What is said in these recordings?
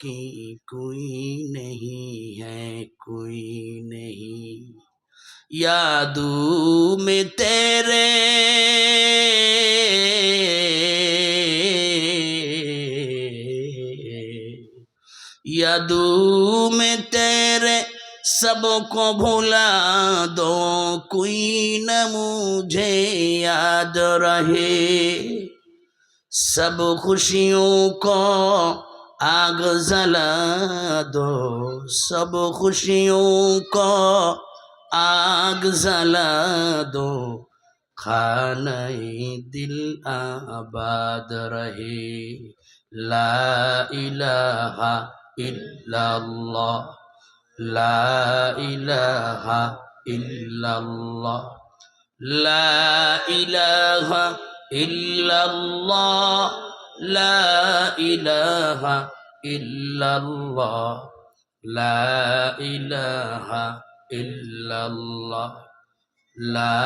की कोई नहीं है, कोई नहीं। यादों में तेरे यादों में तेरे सबको भुला दो, कोई न मुझे याद रहे। सब खुशियों को आग जला दो, सब खुशियों को आग जला दो, खाने दिल आबाद रहे। ला इलाहा इल्लल्लाह, ला इलाहा इल्लल्लाह, ला इलाहा इल्लल्लाह, ला इलाहा इल्लल्लाह, ला इलाहा इल्लल्लाह, ला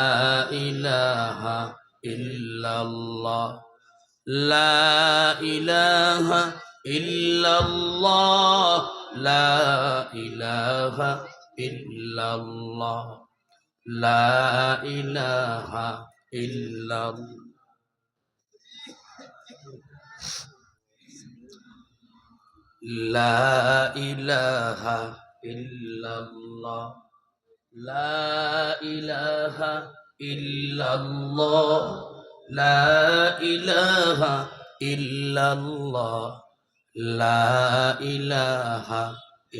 इलाहा इल्लल्लाह, ला इलाहा इल्लल्लाह, ला इलाहा इल्लल्लाह, ला इलाहा इल्लल्लाह। ला इलाहा इल्लल्लाह, ला इलाहा इल्लल्लाह, ला इलाहा इल्लल्लाह, ला इलाहा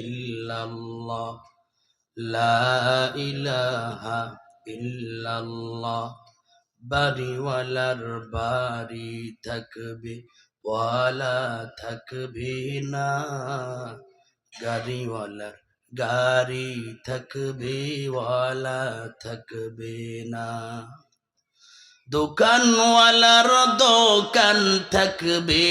इल्लल्लाह, ला इलाहा इल्लल्लाह। বাড়িওয়ালার বাড়ি থাকবে, ওয়ালা থাকবে না। গাড়িওয়ালার গাড়ি থাকবে, ওয়ালা থাকবে না। দোকানওয়ালার দোকান থাকবে,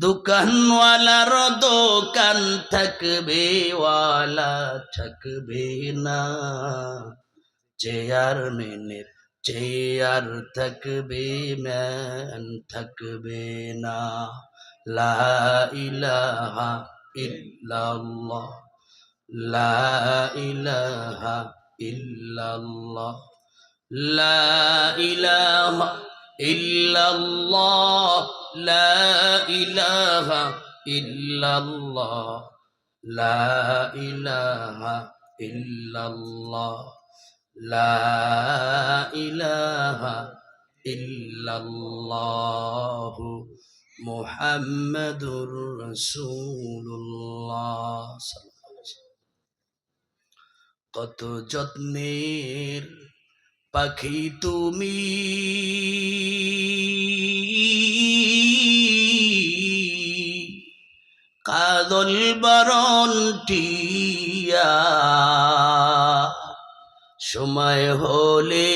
দোকানওয়ালার দোকান থাকবে, ওয়ালা থাকবে না। চেয়ারম্যানের চেয়ার থাকবে, ম্যান থাকবে না। লা ইলাহা ইল্লাল্লাহ, লা ইলাহা ইল্লাল্লাহ, লা ইলাহা ইল্লাল্লাহ, লা ইলাহা ইল্লাল্লাহ, লা ইলাহা ইল্লাল্লাহ, লা ইলাহা ইল্লাল্লাহ, মুহাম্মাদুর রাসূলুল্লাহ। কত যত্নের পাখি তুমি, কাজল বরণ টিয়া, সময় হলে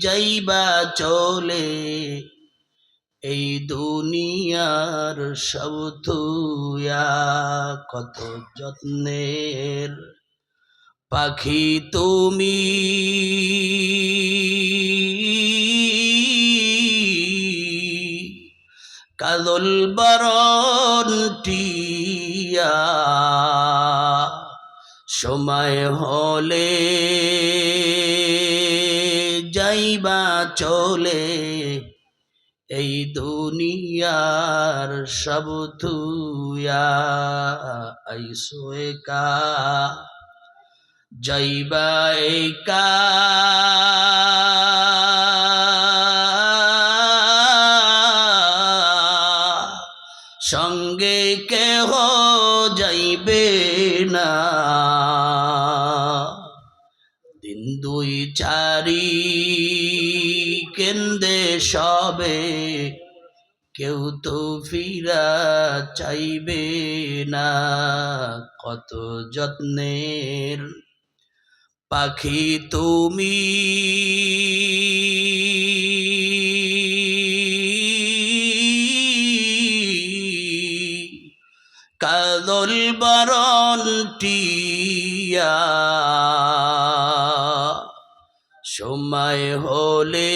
যাইবা চলে, এই দুনিয়ার সব থুয়া। কত যত্নের পাখি তুমি, কাজল বরণ টিয়া, সময় হলে যাইবা চলে, এই দুনিয়ার সব থুয়া। আইসো একা যাইবা একা, সঙ্গে কেহ যাইবে না। দিন দুই চারি কেন্দে সবে, কেউ তো ফিরা চাইবে না। কত যত্নের পাখি তুমি, কাজল বরণ টিয়া, সময় হলে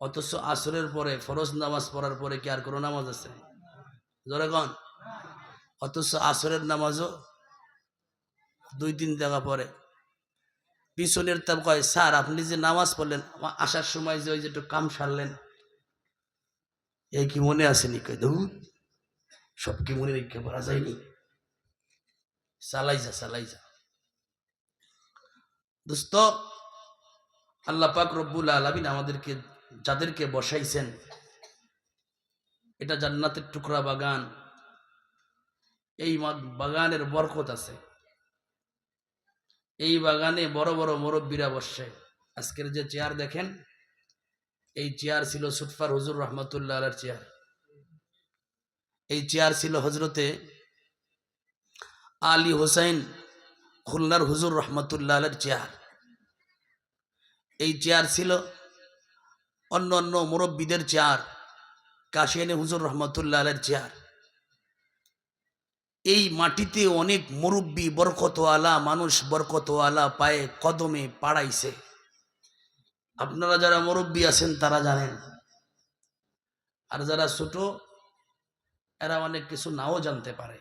অথচ আসরের পরে ফরজ নামাজ পড়ার পরে কি আর কোনো নামাজ আছে? জোরে কন। অথচ আসরের নামাজও 2-3 টাকা পরে। পিছনের তার কয়, স্যার আপনি যে নামাজ পড়লেন আসার সময় যে ওই যে একটু কাম সারলেন, এই কি মনে আসেনি? কয় ধুর, সব কি মনে রেখে পড়া যায়নি? চালাই যা। দোস্ত, আল্লাহ পাক রব্বুল আলামিন আমাদেরকে যাদেরকে বসাইছেন, এটা জান্নাতের টুকরা বাগান। এই বাগানের বরকত আছে। এই বাগানে বড় বড় মুরব্বীরা বসছে। আজকের যে চেয়ার দেখেন, এই চেয়ার ছিল সুটফার হুজুর রহমতুল্লাহ আলাইহির চেয়ার। এই চেয়ার ছিল হজরতে আলী হোসেন খুলনার হুজুর রহমতুল্লাহ আলাইহির চেয়ার। এই চেয়ার ছিল অন্য অন্য মুরব্বীদের চেয়ার, কাশিয়ানী হুজুর রহমতুল্লাহ আলাইহির চেয়ার। এই মাটিতে অনেক মুরব্বী বরকতওয়ালা মানুষ বরকতওয়ালা পায়ে কদমে পাড়াইছে। আপনারা যারা মুরব্বী আছেন তারা জানেন, আর যারা ছোট এরা অনেক কিছু নাও জানতে পারে।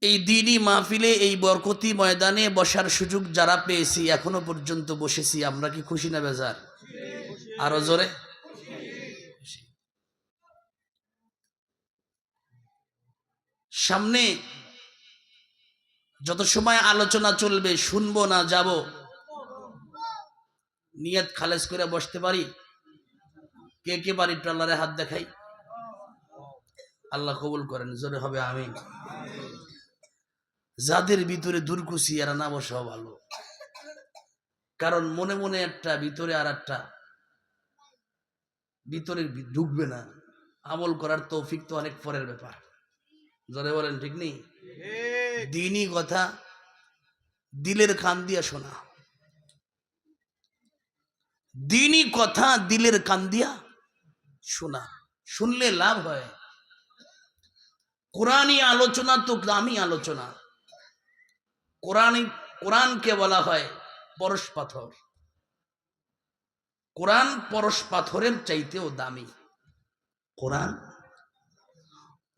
এই দ্বীনি মাহফিলে, এই বরকতি ময়দানে বসার সুযোগ যারা পেয়েছি, এখনো পর্যন্ত বসেছি, আমরা কি খুশি না বেজার? আরো জোরে। সামনে যত সময় আলোচনা চলবে শুনবো না যাব, নিয়ত খালেজ করে বসতে পারি? কে কে পারি? ট্রলারে হাত দেখাই। আল্লাহ কবুল করেন, জোরে হবে আমিন। যাদের ভিতরে দুর্কুশি এরা না বসা ভালো, কারণ মনে মনে একটা ভিতরে আর একটা ভিতরে ঢুকবে না। আমল করার তৌফিক তো অনেক পরের ব্যাপার। জোরে বলেন ঠিক নেই? দ্বীনি কথা দিলের কান দিয়া শোনা, দ্বীনি কথা দিলের কান দিয়া শোনা, শুনলে লাভ হয়। কোরআনী আলোচনা তো দামি আলোচনা। কোরআনকে বলা হয় পরশ পাথর। কোরআন পরশ পাথরের চাইতেও দামি। কোরআন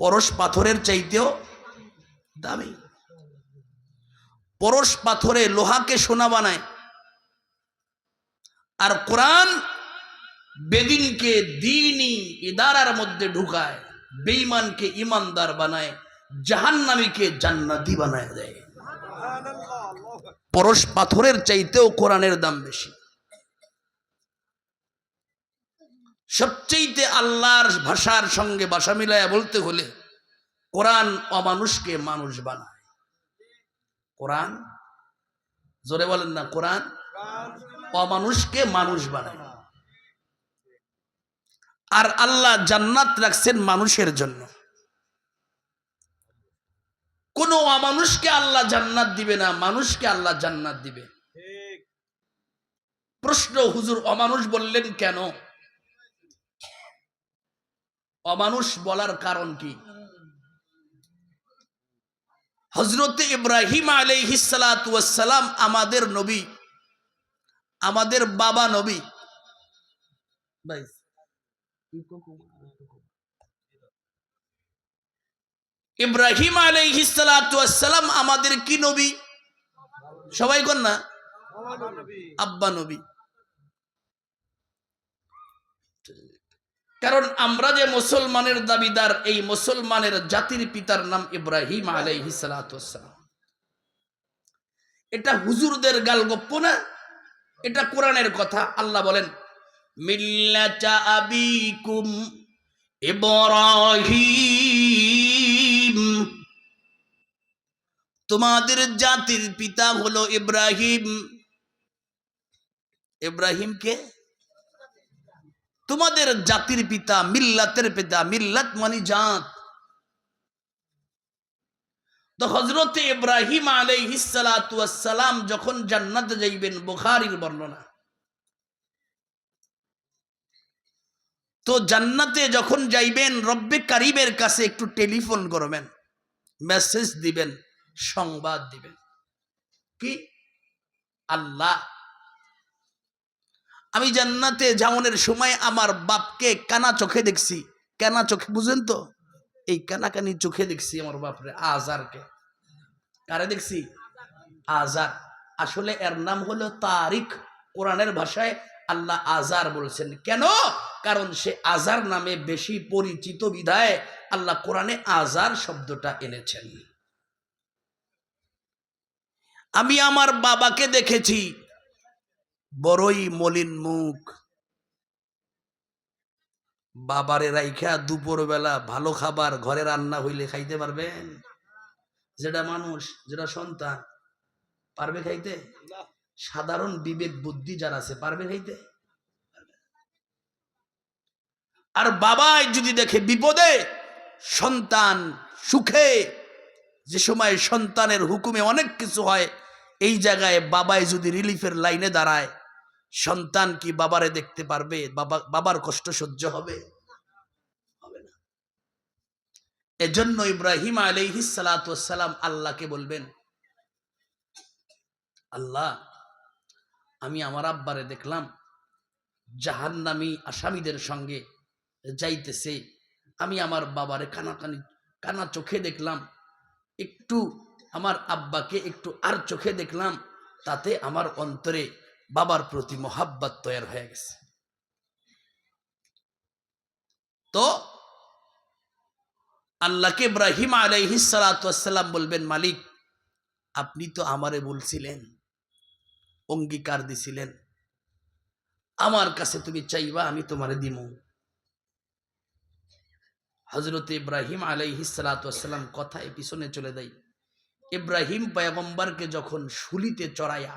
পরশ পাথরের চাইতেও দামি। পরশ পাথরে লোহাকে সোনা বানায়, আর কোরআন বেদিনকে দ্বীনি ইদারার মধ্যে ঢুকায়, বেঈমানকে ইমানদার বানায়, জাহান্নামীকে জান্নাতি বানায় দেয়। পরশ পাথরের চাইতেও কোরআনের দাম বেশি। সবচেয়ে আল্লাহর ভাষার সঙ্গে ভাষা মিলায়া বলতে হলে কোরআন অমানুষকে মানুষ বানায়। কোরআন, জোরে বলেন না, কোরআন অমানুষকে মানুষ বানায়। আর আল্লাহ জান্নাত রাখছেন মানুষের জন্য। কোন অমানুষকে আল্লাহ জান্নাত দিবে না, মানুষকে আল্লাহ জান্নাত দিবে। প্রশ্ন, হুজুর অমানুষ বললেন কেন? অমানুষ বলার কারণ কি? হযরত ইব্রাহিম আলাইহিস সালাতু ওয়াস সালাম আমাদের নবী, আমাদের বাবা নবী। ইব্রাহিম আলাইহিস সালাতু ওয়াস সালাম আমাদের কি নবী? সবাই কোন না? আব্বা নবী। কারণ আমরা যে মুসলমানের দাবিদার, এই মুসলমানের জাতির পিতার নাম ইব্রাহিম আলাইহিস সালাতু ওয়াস সালাম। এটা হুজুরদের গালগপ্প না, এটা কোরআনের কথা। আল্লাহ বলেন মিল্লাতা আবিকুম ইব্রাহিম, তোমাদের জাতির পিতা হলো ইব্রাহিম। ইব্রাহিম কে? তোমাদের জাতির পিতা, মিল্লাতের পিতা। মিল্লাত মানে জাত। তো হযরত ইব্রাহিম আলাইহিস সালাতু ওয়াস সালাম যখন জান্নাতে যাইবেন, বুখারীর বর্ণনা, তো জান্নাতে যখন যাইবেন রব্বে কারীমের কাছে একটু টেলিফোন করবেন, মেসেজ দিবেন, সংবাদ দিবেন। কি? আল্লাহ আমি জান্নাতে যাওয়ার সময় আমার বাপকে কানা চোখে দেখছি। কানা চোখে বুঝেন তো, এই কানাকানি চোখে দেখছি আমার বাপরে, আজারকে। কারে দেখছি? আজার। আসলে এর নাম হলো তারিক। কোরআনের ভাষায় আল্লাহ আজার বলছেন। কেন? কারণ সে আজার নামে বেশি পরিচিত বিধায় আল্লাহ কোরআনে আজার শব্দটা এনেছেন। আমি আমার বাবাকে দেখেছি, বড়ই মলিন মুখ। বাবারে রাইখা দুপুর বেলা ভালো খাবার ঘরে রান্না হইলে খাইতে পারবেন? যেটা মানুষ, যেটা সন্তান, পারবে খাইতে? সাধারণ বিবেক বুদ্ধি যার আছে পারবে খাইতে? আর বাবাই যদি দেখে বিপদে, সন্তান সুখে, যে সময় সন্তানের হুকুমে অনেক কিছু হয়, এই জায়গায় বাবাই যদি রিলিফের লাইনে দাঁড়ায়, সন্তান কি বাবারে দেখতে পারবে? বাবার কষ্ট সহ্য হবে? হবে না। এজন্য ইব্রাহিম আলাইহিস সালাতু ওয়াস সালাম আল্লাহকে বলবেন, আল্লাহ, আমি আমার আব্বারে দেখলাম জাহান্নামী আসামিদের সঙ্গে যাইতেছে। আমি আমার বাবারে কানা চোখে দেখলাম, একটু আমার আব্বাকে একটু আর চোখে দেখলাম, তাতে আমার অন্তরে বাবার প্রতি মোহাব্বত তৈরি হয়ে গেছে। তো আল্লাহকে ইব্রাহিম আলাইহিস সালাতু ওয়াস সালাম বলবেন, মালিক, আপনি তো আমারে বলছিলেন, অঙ্গীকার দিছিলেন, আমার কাছে তুমি চাইবা আমি তোমারে দিমু। হযরত ইব্রাহিম আলাইহিস সালাতু ওয়াস সালাম কথায় পিছনে চলে দেয়। ইব্রাহিম পয়গম্বরকে যখন শুলিতে চড়াইয়া,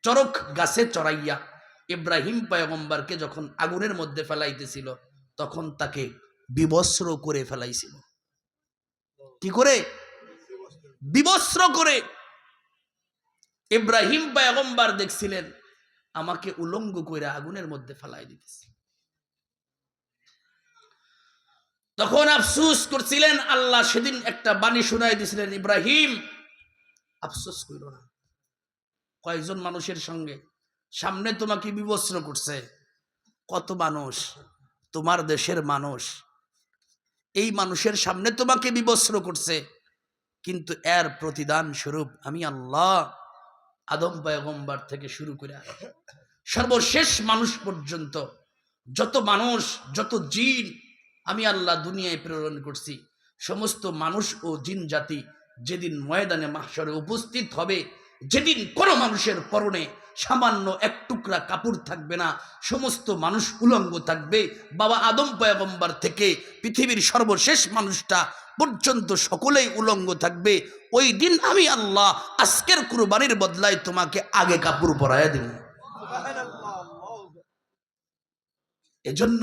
চরক গাছে চড়াইয়া ইব্রাহিম পয়গম্বরকে যখন আগুনের মধ্যে ফেলাইতেছিল, তখন তাকে বিবস্ত্র করে ফেলাইছিল। কি করে? বিবস্ত্র করে। ইব্রাহিম পয়গম্বর দেখছিলেন আমাকে উলঙ্গ করে আগুনের মধ্যে ফেলাই দিতেছে। তখন আফসোস করছিলেন। আল্লাহ সেদিন একটা বাণী শোনাই দিয়েছিলেন, ইব্রাহিম আফসোস কইরো না। কয়জন মানুষের সঙ্গে সামনে তোমাকে বিবস্ত্র করছে, কত মানুষ, তোমার দেশের মানুষ, এই মানুষের সামনে তোমাকে বিবস্ত্র করছে, কিন্তু এর প্রতিদান স্বরূপ আমি আল্লাহ আদম পয়গম্বর থেকে শুরু করে সর্বশেষ মানুষ পর্যন্ত যত মানুষ, যত জিন আমি আল্লাহ দুনিয়ায় প্রেরণ করছি, সমস্ত মানুষ ও জিন জাতি যেদিন ময়দানে মাহশরে উপস্থিত হবে, যেদিন কোনো মানুষের পরনে সামান্য এক টুকরা কাপড় থাকবে না, সমস্ত মানুষ উলঙ্গ থাকবে, বাবা আদম পয়গম্বর থেকে পৃথিবীর সর্বশেষ মানুষটা পর্যন্ত সকলেই উলঙ্গ থাকবে। ওই দিন আমি আল্লাহ আজকের কুরবানির বদলায় তোমাকে আগে কাপড় পরাইয়া দেব। এজন্য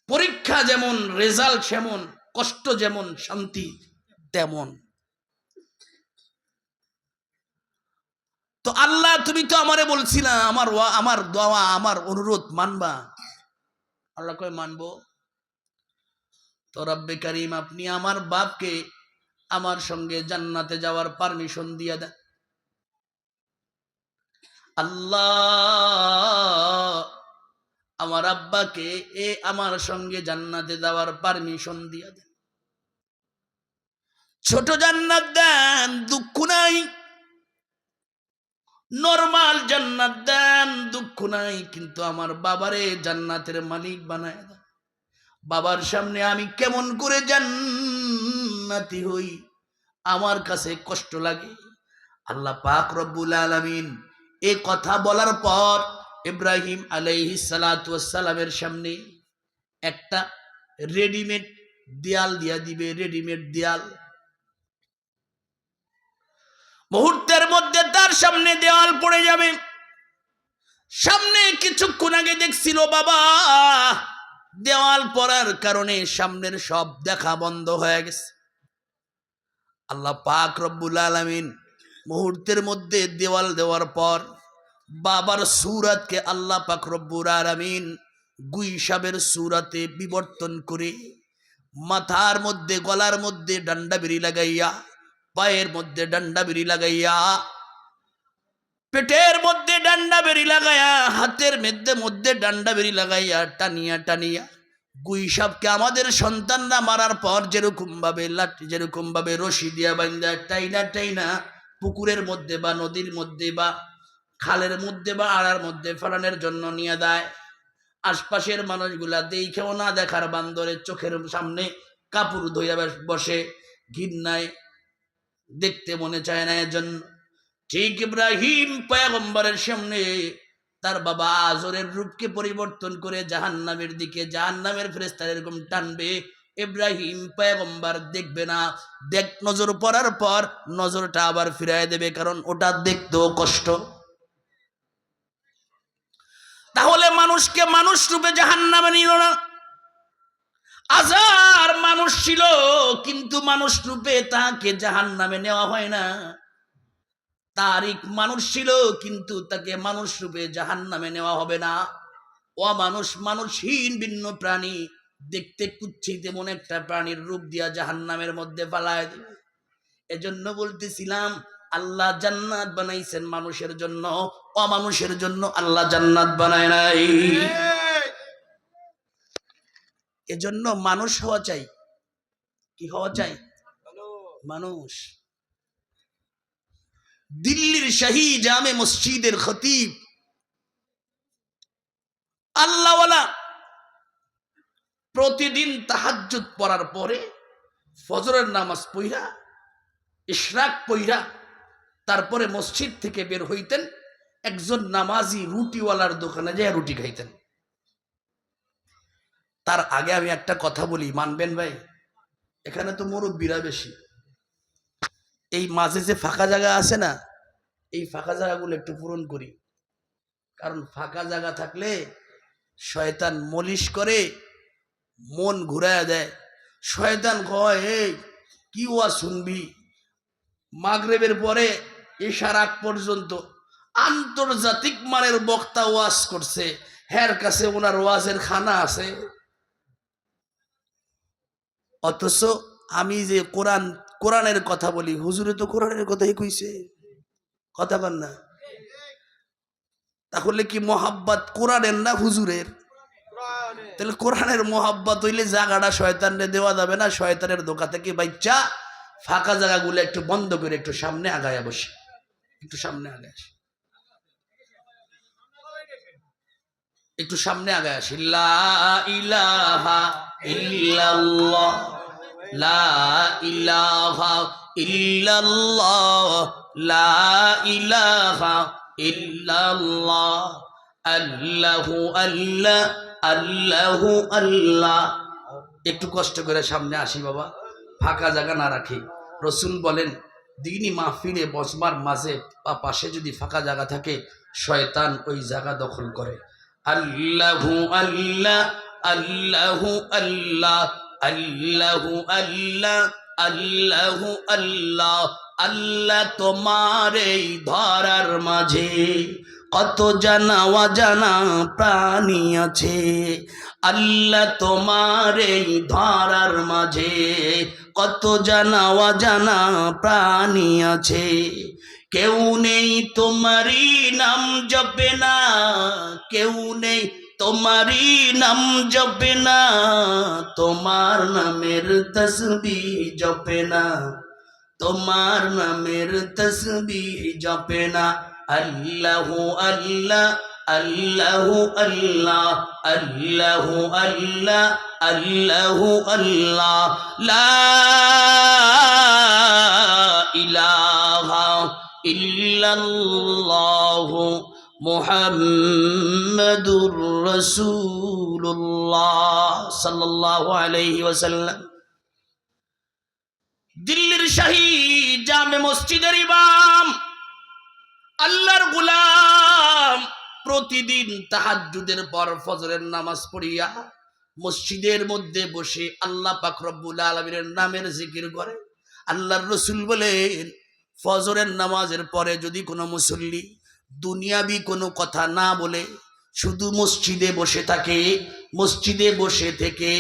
পরীক্ষা যেমন, রেজাল্ট যেমন, কষ্ট যেমন, শান্তি তেমন। তো আল্লাহ, তুমি তো আমারে বলছিলা আমার দোয়া, আমার অনুরোধ মানবা। আল্লাহ কয় মানবো। তো রব্বে কারীম, আপনি আমার বাপকে আমার সঙ্গে জান্নাতে যাওয়ার পারমিশন দিয়ে দেন। আল্লাহ, আমার আব্বাকে আমার সঙ্গে জান্নাতে যাওয়ার পারমিশন দিয়ে দেন। ছোট জান্নাত দেন, দুঃখ নাই। নরমাল জান্নাত দেন, দুঃখ নাই। কিন্তু আমার বাবারে জান্নাতের মালিক বানায় দেন। বাবার সামনে আমি কেমন করে জান্নাতি হই, আমার কাছে কষ্ট লাগে। আল্লাহ পাক রব্বুল আলামিন এই কথা বলার পর ইব্রাহিম আলাইহিস সালাতু ওয়াস সালামের সামনে একটা রেডিমেড দেয়াল দিয়া দিবে। রেডিমেড দেয়াল, মুহূর্তের মধ্যে তার সামনে দেওয়াল পড়ে যাবে। সামনে কিছুক্ষণ আগে দেখছিল বাবা, দেওয়াল পড়ার কারণে সামনের সব দেখা বন্ধ হয়ে গেছে। আল্লাহ পাক রব্বুল আলামিন মুহূর্তের মধ্যে দেওয়াল দেওয়ার পর বাবার সূরাতকে আল্লাহ পাক রব্বুল আলামিন গুইসাবের সূরাতে বিবর্তন করে মাথার মধ্যে, গলার মধ্যে ডান্ডা বিড়ি লাগাইয়া, পায়ের মধ্যে ডান্ডা বিড়ি লাগাইয়া পেটের মধ্যে ডান্ডা বেরি লাগাইয়া, হাতের মধ্যে ডান্ডা বেরি লাগাইয়া টানিয়া টানিয়া গুই সাপকে আমাদের সন্তানরা মারার পর যেরকম ভাবে রশি দিয়া বাইন্দা টাইনা টাইনা পুকুরের মধ্যে বা নদীর মধ্যে বা খালের মধ্যে বা আড়ার মধ্যে ফেলানোর জন্য নিয়ে দেয়। আশপাশের মানুষগুলা দেখেও না দেখার বান্দরের চোখের সামনে কাপড় ধইয়া বসে, ঘৃণায় দেখতে মনে চায় না। এজন্য ঠিক ইব্রাহিম পয়গম্বরের সামনে তার বাবা আজরের রূপকে পরিবর্তন করে জাহান্নামের দিকে, জাহান্নামের ফেরেশতারা এরকম টানবে, ইব্রাহিম পয়গম্বর দেখবে না। নজর পড়ার পর নজরটা আবার ফিরায় দেবে, কারণ ওটা দেখতেও কষ্ট। তাহলে মানুষকে মানুষ রূপে জাহান্নামে নিল না। হাজার মানুষ ছিল, কিন্তু মানুষ রূপে তাকে জাহান্নামে নেওয়া হয় না। তারিক মানুষ ছিল, কিন্তু তাকে মানুষ রূপে জাহান্নামে নেওয়া হবে না। মানুষহীন ভিন্ন প্রাণী, দেখতে কুচ্ছিত এমন একটা প্রাণীর রূপ দিয়া জাহান্নামের মধ্যে পালায় দিবে। এজন্য বলতেছিলাম, আল্লাহ জান্নাত বানাইছেন মানুষের জন্য, অমানুষের জন্য আল্লাহ জান্নাত বানায় নাই। এজন্য মানুষ হওয়া চাই। কি হওয়া চাই? মানুষ। দিল্লির শাহী জামে মসজিদের খতিব আল্লাহওয়ালা প্রতিদিন তাহাজ্জুদ পড়ার পরে ফজরের নামাজ পড়া, ইশরাক পড়া, তারপরে মসজিদ থেকে বের হইতেন, একজন নামাজি রুটিওয়ালার দোকানে যায় রুটি খাইতেন। তার আগে আমি একটা কথা বলি, মানবেন ভাই? এখানে তো মুরব্বিরা বেশি, এই মাঝে যে ফাঁকা জায়গা আছে না, এই ফাঁকা জায়গাগুলো একটু পূরণ করি। কারণ ফাঁকা জায়গা থাকলে শয়তান মলিশ করে, মন ঘুরায় দেয়। শয়তান কয়, এই কি ওয়াজ শুনবি? মাগরিবের পরে ইশার আগ পর্যন্ত আন্তর্জাতিক মানের বক্তা ওয়াজ করছে, হের কাছে ওনার ওয়াজের খানা আছে। অথচ আমি যে কোরআনের কথা বলি, হুজুরে তো কোরআনের কথাই কইছে, কথা বল না? তাহলে কি মোহাব্বত কোরআনের না হুজুরের? তাহলে কোরআনের মোহাব্বত হইলে জায়গাটা শয়তানরে দেওয়া যাবে না। শয়তানের ধোঁকা থেকে বাচ্চা ফাঁকা জায়গাগুলো একটু বন্ধ করে একটু সামনে আগায় বসে, একটু সামনে আগায় আসে, একটু সামনে আগায় আসি। লা ইলাহা ইল্লাল্লাহ, লা ইলাহা ইল্লাল্লাহ, লা ইলাহা ইল্লাল্লাহ, আল্লাহু আল্লাহ, আল্লাহু আল্লাহ। একটু কষ্ট করে সামনে আসি বাবা, ফাঁকা জায়গা না রাখি। রসুল বলেন, দিনই মাহফিলে বসবার মাঝে বা পাশে যদি ফাঁকা জায়গা থাকে, শয়তান ওই জায়গা দখল করে। আল্লাহু আল্লাহ, আল্লাহু আল্লাহ, আল্লাহু আল্লাহ, আল্লাহু আল্লাহ। আল্লাহ তোমার এই ধরার মাঝে কত জানা অজানা প্রাণী আছে। আল্লাহ তোমার এই ধরার মাঝে কত জানা অজানা প্রাণী আছে। কেউ নেই তোমারই নাম জপে না, কেউ নেই তোমারই নাম জপে না, তোমার নামের তসবিহ জপে না, তোমার নামের তসবিহ জপে না। আল্লাহু আল্লাহ, আল্লাহু আল্লাহ, আল্লাহু আল্লাহ, আল্লাহু আল্লাহ। লা ইলাহা ইল্লাল্লাহু মুহাম্মাদুর রাসূলুল্লাহ সাল্লাল্লাহু আলাইহি ওয়াসাল্লাম। দিল্লির শাহী জামে মসজিদের ইমাম, আল্লাহর গোলাম, প্রতিদিন তাহাজ্জুদের পর ফজরের নামাজ পড়িয়া মসজিদের মধ্যে বসে আল্লাহ পাক রব্বুল আলামিনের নামের জিকির করে। আল্লাহর রাসূল বলেন, ফজরের নামাজের পরে যদি কোনো মুসল্লি দুনিয়াবি কোনো কথা না বলে শুধু মসজিদে বসে থাকে, মসজিদে বসে থেকে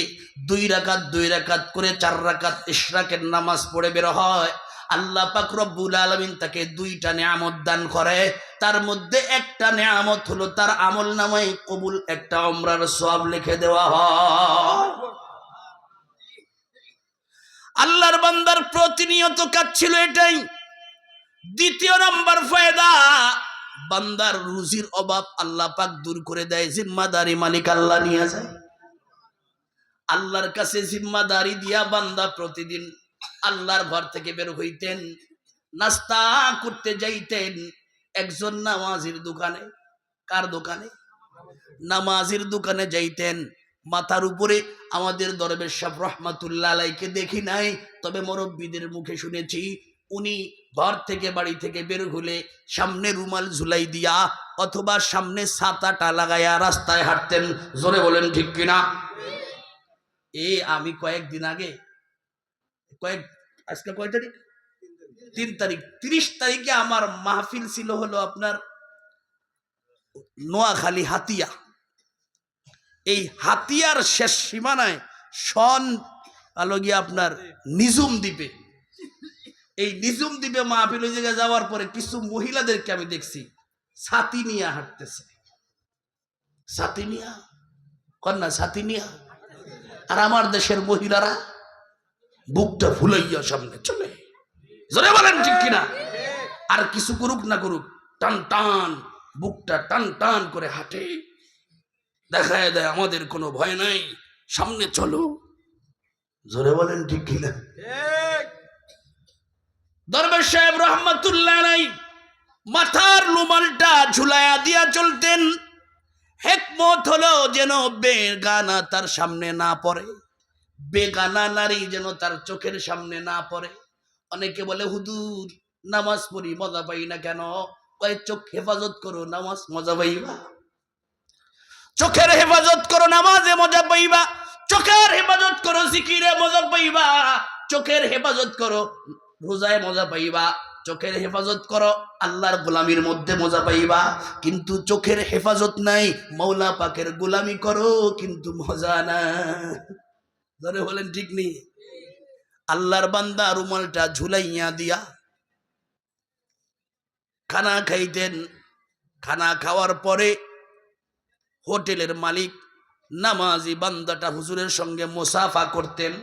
2 রাকাত করে 4 রাকাত ইশরাকের নামাজ পড়ে বের হয়, আল্লাহ পাক রব্বুল আলামিন তাকে দুইটা নিয়ামত দান করে। তার মধ্যে একটা নিয়ামত হলো তার আমল নামায় কবুল একটা উমরার সওয়াব লিখে দেওয়া হয়। আল্লাহর বান্দার প্রতিনিয়ত কাজ ছিল এটাই। দ্বিতীয় নম্বর ফায়দা, বান্দার রুজির অভাব আল্লাহ পাক দূর করে দেয়। জিম্মাদারি মালিক আল্লাহ নিয়ে যায়। আল্লাহর কাছে জিম্মাদারি দিয়া বান্দা প্রতিদিন আল্লাহর ঘর থেকে বের হইতেন, নাস্তা করতে যাইতেন একজন নামাজির দোকানে। কার দোকানে? নামাজির দোকানে যাইতেন। মাথার উপরে আমাদের দরবেশ সাহেব রহমাতুল্লাহ আলাইকে দেখি নাই, তবে মুরব্বীদের মুখে শুনেছি উনি ঘর থেকে বাড়ি থেকে বের হলে সামনে রুমাল ঝুলাই দিয়া অথবা সামনে ছাতাটা লাগাইয়া রাস্তায় হাঁটতেন। জোরে বলেন ঠিক কিনা? আমি কয়েকদিন আগে আজকে কয় তারিখ? 3 তারিখ। 30 তারিখে আমার মাহফিল ছিল হলো আপনার নোয়াখালী হাতিয়া। এই হাতিয়ার শেষ সীমানায় সন আলো গিয়ে আপনার নিজুম দ্বীপে, এই নিজুম দ্বীপে মাহফিল ওই জায়গায় যাওয়ার পরে কিছু মহিলাদেরকে আমি দেখছি ছাতি নিয়ে হাঁটতেছে। ছাতি নিয়া কন্যা ছাতি নিয়া, আর আমার দেশের মহিলারা বুকটা ফুলাইয়া সামনে চলে। জোরে বলেন ঠিক কিনা? আর কিছু করুক না করুক, টান টান বুকটা টান টান করে হাঁটে, দেখায় দেয় আমাদের কোনো ভয় নাই, সামনে চলো। জোরে বলেন ঠিক কিনা? দরবেশ সাহেব রহমাতুল্লাহ আলাইহি মাথার রুমালটা ঝুলাইয়া দিয়া চলতেন। হিকমত হলো যেন বেগানা তার সামনে না পড়ে, বেগানা নারী যেন তার চোখের সামনে না পড়ে। অনেকে বলে হুজুর নামাজ পড়ি মজা পাই না কেন? কয় চোখ হেফাজত করো, নামাজ মজা পাইবা। চোখের হেফাজত করো, নামাজে মজা পাইবা। চোখের হেফাজত করো, জিকিরে মজা পাইবা। চোখের হেফাজত করো, রোজায় মজা পাইবা। চোখের হেফাজত করো, আল্লাহর গোলামির মধ্যে মজা পাইবা। কিন্তু চোখের হেফাজত নাই, মৌলা পাকের গোলামি করো কিন্তু মজা না। ধরে বলেন ঠিক নেই? আল্লাহর বান্দা রুমালটা ঝুলাইয়া দিয়া খানা খাইতেন। খানা খাওয়ার পরে হোটেলের মালিক নামাজি বান্দাটা হুজুরের সঙ্গে মুসাফা করতেন।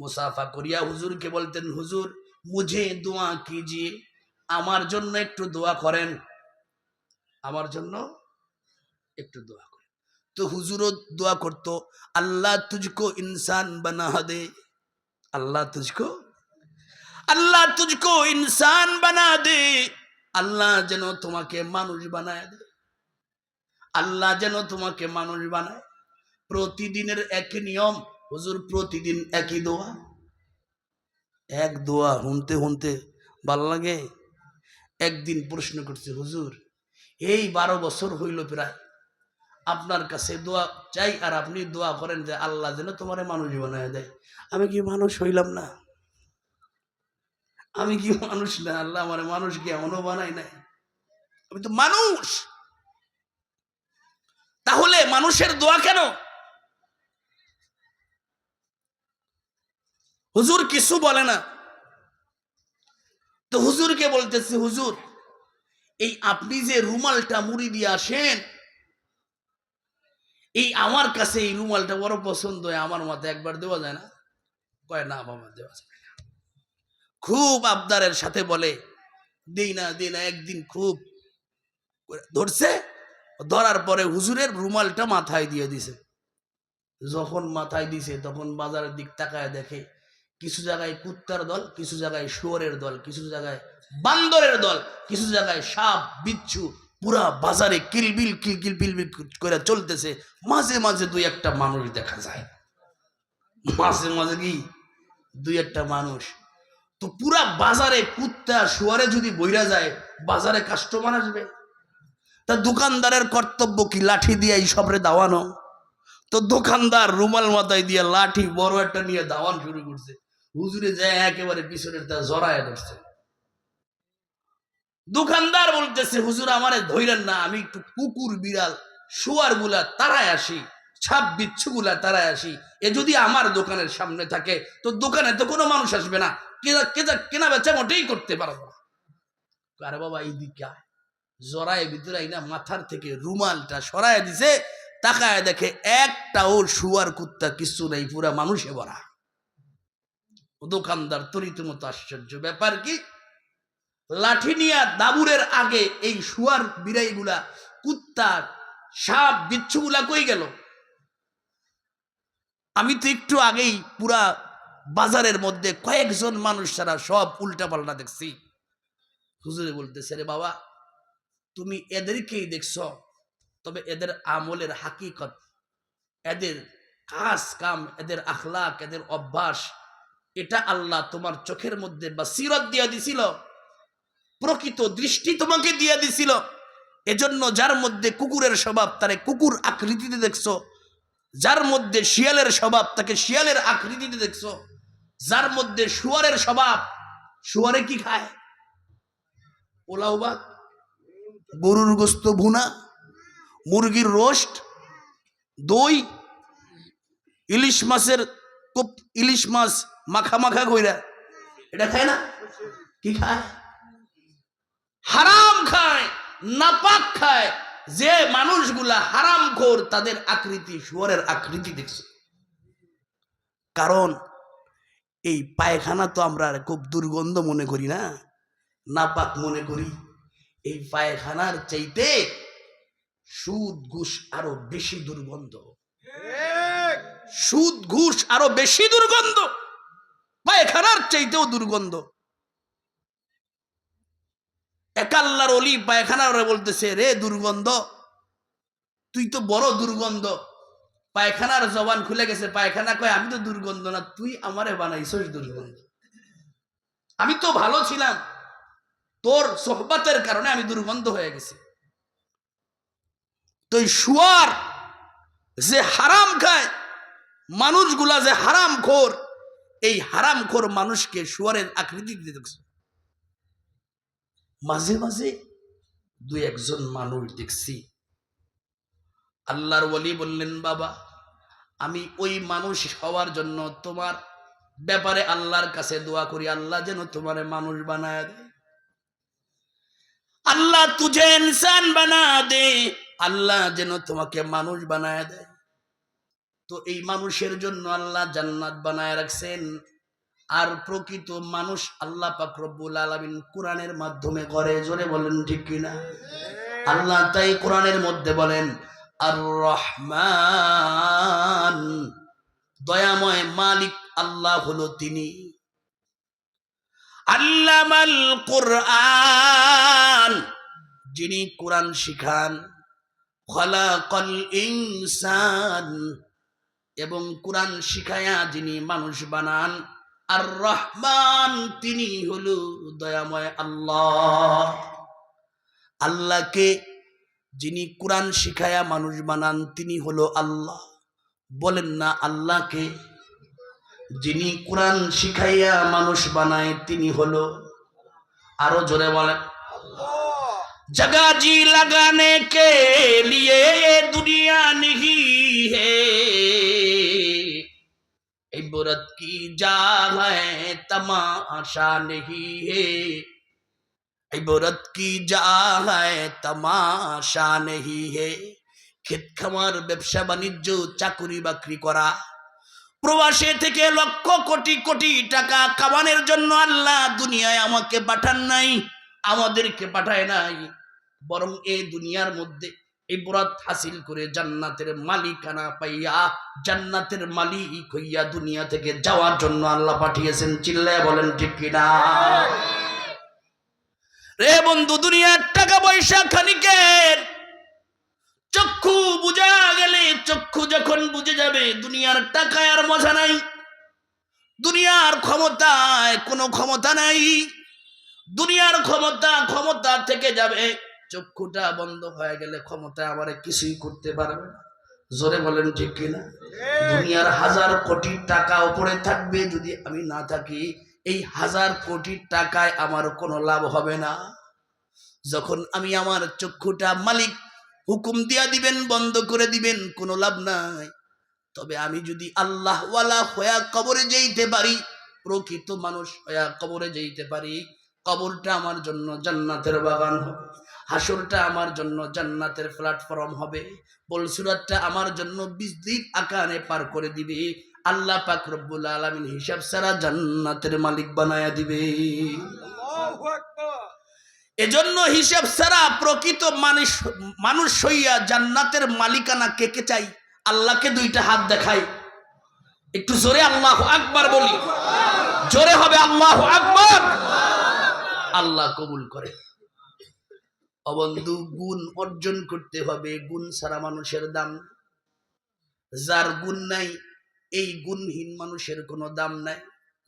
মুসাফা করিয়া হুজুরকে বলতেন, হুজুর মুঝে দোয়া কিজিয়ে, আমার জন্য একটু দোয়া করেন, আমার জন্য একটু দোয়া করেন। তো হুজুরও দোয়া করতো, আল্লাহ তুঝকো ইনসান বানা দে, আল্লাহ তুঝকো ইনসান বানা দে, আল্লাহ যেন তোমাকে মানুষ বানায় দে, আল্লাহ যেন তোমাকে মানুষ বানায়। প্রতিদিনের একই নিয়ম, হুজুর প্রতিদিন একই দোয়া। এক দোয়া শুনতে শুনতে ভাল লাগে। একদিন প্রশ্ন করছে, হুজুর এই 12 বছর হইল প্রায় আপনার কাছে দোয়া চাই, আর আপনি দোয়া করেন যে আল্লাহ যেন তোমার মানুষ বানায় দেয়। আমি কি মানুষ হইলাম না? আমি কি মানুষ না? আল্লাহ আমার মানুষ কি এমনও বানায় নাই? আমি তো মানুষ। তাহলে মানুষের দোয়া কেন? হুজুর কিছু বলে না। তো হুজুরকে বলতেছে, হুজুর এই আপনি যে রুমালটা মুড়ি দিয়ে আসেন, এই আমার কাছে এই রুমালটা বড় পছন্দ হয়, আমার মতে একবার দেওয়া যায় না? কয় না বাবা, দেওয়া যায় না। খুব আবদারের সাথে বলে, দেই না। একদিন খুব ধরছে, ধরার পরে হুজুরের রুমালটা মাথায় দিয়ে দিছে। যখন মাথায় দিছে তখন বাজারের দিক তাকায় দেখে কিছু জায়গায় কুত্তার দল, কিছু জায়গায় শুয়োরের দল, কিছু জায়গায় বান্দরের দল, কিছু জায়গায় সাপ বিচ্ছু, পুরা বাজারে কিলবিল করে চলতেছে। মাঝে মাঝে দুই একটা মানুষ দেখা যায়, মাঝে মাঝে কি দুই একটা মানুষ। তো পুরা বাজারে কুত্তা শুয়ারে যদি বইরা যায়, বাজারে কাস্টমার আসবে। তা দোকানদারের কর্তব্য কি লাঠি দিয়ে এই সবরে দাওয়ানো? তো দোকানদার রুমাল মাথায় দিয়ে লাঠি বড় একটা নিয়ে দাওয়ান শুরু করছে। হুজুরে যায় একেবারে পিছনের তা জড়ায় ধরছে। দোকানদার বলতেছে, হুজুর আমারে ধইরেন না, আমি একটু কুকুর বিড়াল শুয়ার গুলা তারায় আসি, ছাপ বিচ্ছু গুলা তারায় আসি। এ যদি আমার দোকানের সামনে থাকে তো দোকানে তো কোনো মানুষ আসবে না। কেনা বেচা মোটেই করতে পারবো না। আরে বাবা এই দিকে জড়ায় ভিতরে না মাথার থেকে রুমালটা সরায় দিছে, তাকায় দেখে একটাও শুয়ার কুত্তা কিছু নাই, পুরা মানুষে ভরা। দোকানদার তরিত মতো আশ্চর্য, ব্যাপার কি? লাঠি নিয়ে দাবুরের আগে এই শুয়ার বিড়াইগুলা, কুত্তা, সাপ, বিচ্ছুগুলা কই গেল? আমি তো একটু আগেই পুরা বাজারের মধ্যে কয়েকজন মানুষ ছাড়া সব উল্টা পাল্টা দেখছি। হুজুরে বলতেছে, রে বাবা তুমি এদেরকেই দেখছ, তবে এদের আমলের হাকিকত, এদের কাজ কাম, এদের আখলাক, এদের অভ্যাস, এটা আল্লাহ তোমার চোখের মধ্যে বাসিরত দিয়া দিছিল, প্রকৃত দৃষ্টি তোমাকে দিয়ে দিছিল। এজন্য যার মধ্যে কুকুরের স্বভাব তারে কুকুর আকৃতিতে দেখছো, যার মধ্যে শিয়ালের স্বভাব তাকে শিয়ালের আকৃতিতে দেখছো, যার মধ্যে শুয়ারের স্বভাব, শুয়ারে কি খায়? পোলাও ভাত, গরুর গোস্ত ভুনা, মুরগির রোস্ট, দই, ইলিশ মাছের ইলিশ মাছ মাখা মাখা কইরা, এটা খায় না? কি খায়? হারাম খায়, নাপাক খায়। যে মানুষগুলা হারামখোর তাদের আকৃতি শুয়ারের আকৃতি দেখছে। কারণ এই পায়খানা তো আমরা খুব দুর্গন্ধ মনে করি না, নাপাক মনে করি। এই পায়খানার চাইতে সুদ ঘুষ আরো বেশি দুর্গন্ধ, সুদ ঘুষ আরো বেশি দুর্গন্ধ, পায়খানার চাইতেও দুর্গন্ধ। এক আল্লাহর ওলি পায়খানার বলতেছে, রে দুর্গন্ধ, তুই তো বড় দুর্গন্ধ। পায়খানার জবান খুলে গেছে, পায়খানা কয় আমি তো দুর্গন্ধ না, তুই আমারে বানাইছস দুর্গন্ধ। আমি তো ভালো ছিলাম, তোর সোহবতের কারণে আমি দুর্গন্ধ হয়ে গেছি। তো শুয়ার যে হারাম খায়, মানুষগুলা যে হারামখোর, এই হারামখোর মানুষকে শুয়ারের আকৃতি দিতে দেখছে। মাঝে মাঝে দুই একজন মানুষ দেখছি, আল্লাহর ওলি বললেন, বাবা আমি ওই মানুষ হওয়ার জন্য তোমার ব্যাপারে আল্লাহর কাছে দোয়া করি, আল্লাহ যেন তোমারে মানুষ বানায় দেয়, আল্লাহ তুঝে ইনসান বানা দে, আল্লাহ যেন তোমাকে মানুষ বানায় দেয়। তো এই মানুষের জন্য আল্লাহ জান্নাত বানায় রাখছেন। আর প্রকৃত মানুষ আল্লাহ পাক রব্বুল আলামিন কোরআনের মাধ্যমে করে। জোরে বলেন ঠিক কিনা? আল্লাহ তাই কোরআনের মধ্যে বলেন, আর রহমান, দয়াময় মালিক আল্লাহ হলো তিনি। আল্লামাল কোরআন, যিনি কোরআন শিখান। খলাকাল ইনসান, এবং কোরআন শিখায়া যিনি মানুষ বানান। আর রহমান, তিনি হলো দয়াময় আল্লাহ। আল্লাহকে যিনি কোরআন শিখায়া মানুষ বানান তিনি হলো আল্লাহ। বলেন না আল্লাহকে যিনি কোরআন শিখাইয়া মানুষ বানায় তিনি হলো, আরো জোরে বলেন जगह जी लगाने के लिए ये दुनिया नहीं है, इबरत की जा है तमाशा नहीं है, इबरत की जा है तमाशा नहीं है। खेत खामार व्यवसा बाणिज्य चाकुरी बाकरी करा, প্রবাসে থেকে লক্ষ কোটি কোটি টাকা কামানোর জন্য আল্লাহ দুনিয়ায় আমাকে পাঠান নাই, আমাদেরকে পাঠায় নাই, বরং এই দুনিয়ার মধ্যে ইবরাত হাসিল করে জান্নাতের মালিকানা পাইয়া জান্নাতের মালিক হইয়া দুনিয়া থেকে যাওয়ার জন্য আল্লাহ পাঠিয়েছেন। চিল্লায় বলেন ঠিক কিনা? রে বন্ধু, দুনিয়ার টাকা পয়সা খানিকের, চক্ষু বুঝা গেলে, চক্ষু যখন বুঝে যাবে দুনিয়ার টাকায় আর মজা নাই, দুনিয়ার ক্ষমতায় কোনো ক্ষমতা নাই, দুনিয়ার ক্ষমতা থেকে যাবে। চক্ষুটা বন্ধ হয়ে গেলে ক্ষমতা আমার কিছুই করতে পারবে না। জোরে বলেন ঠিক কিনা? দুনিয়ার 1000 কোটি টাকা উপরে থাকবে, যদি আমি না থাকি এই 1000 কোটি টাকায় আমার কোনো লাভ হবে না। যখন আমি আমার চক্ষুটা মালিক হুকুম দিয়া দিবেন বন্ধ করে দিবেন, কোনো লাভ নাই। তবে আমি যদি আল্লাহ ওয়ালা হয়া কবরে যেতে পারি, প্রকৃত মানুষ হইয়া কবরে যাইতে পারি, কবরটা আমার জন্য জান্নাতের বাগান হবে, হাসরটা আমার জন্য জান্নাতের প্ল্যাটফর্ম হবে, পুলসিরাতটা আমার জন্য বিজলির আকারে পার করে দিবে, আল্লাহ পাক রব্বুল আলামিন হিসাব ছাড়া জান্নাতের মালিক বানায়া দিবে। আল্লাহু আকবার। এজন্য হিসাব ছাড়া প্রকৃত মানুষ হইয়া জান্নাতের মালিকানা কে কে চাই? আল্লাহকে দুইটা হাত দেখাই, একটু জোরে আল্লাহু আকবার বলি, জোরে হবে আল্লাহু আকবার। আল্লাহ কবুল করে। অবন্ধু, গুণ অর্জন করতে হবে, গুণ ছাড়া মানুষের দাম। যার গুণ নাই, এই গুণহীন মানুষের কোনো দাম নাই।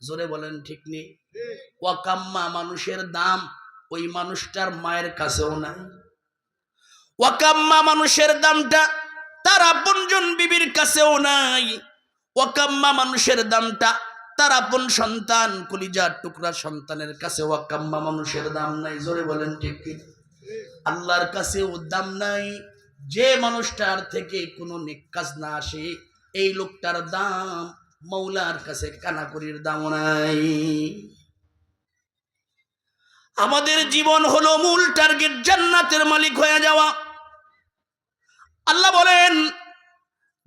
জোরে বলেন ঠিক নেই? ওয়াকাম্মা, মানুষের দাম ওই মানুষটার মায়ের কাছেও নাই। ওয়াকাম্মা, মানুষের দামটা তার আপনজন বিবির কাছেও নাই। ওয়াকাম্মা, মানুষের দামটা তার আপন সন্তান, কলিজার টুকরা সন্তানের কাছে ওয়াকাম্মা, মানুষের দাম নাই। জোরে বলেন ঠিক কি? আল্লাহর কাছেও দাম নাই। যে মানুষটার থেকে কোনো নেক কাজ না আসে, এই লোকটার দাম মৌলার কাছে কানাকড়ির দামও নাই। আমাদের জীবন হলো মূল টার্গেট, জান্নাতের মালিক হয়ে যাওয়া। আল্লাহ বলেন,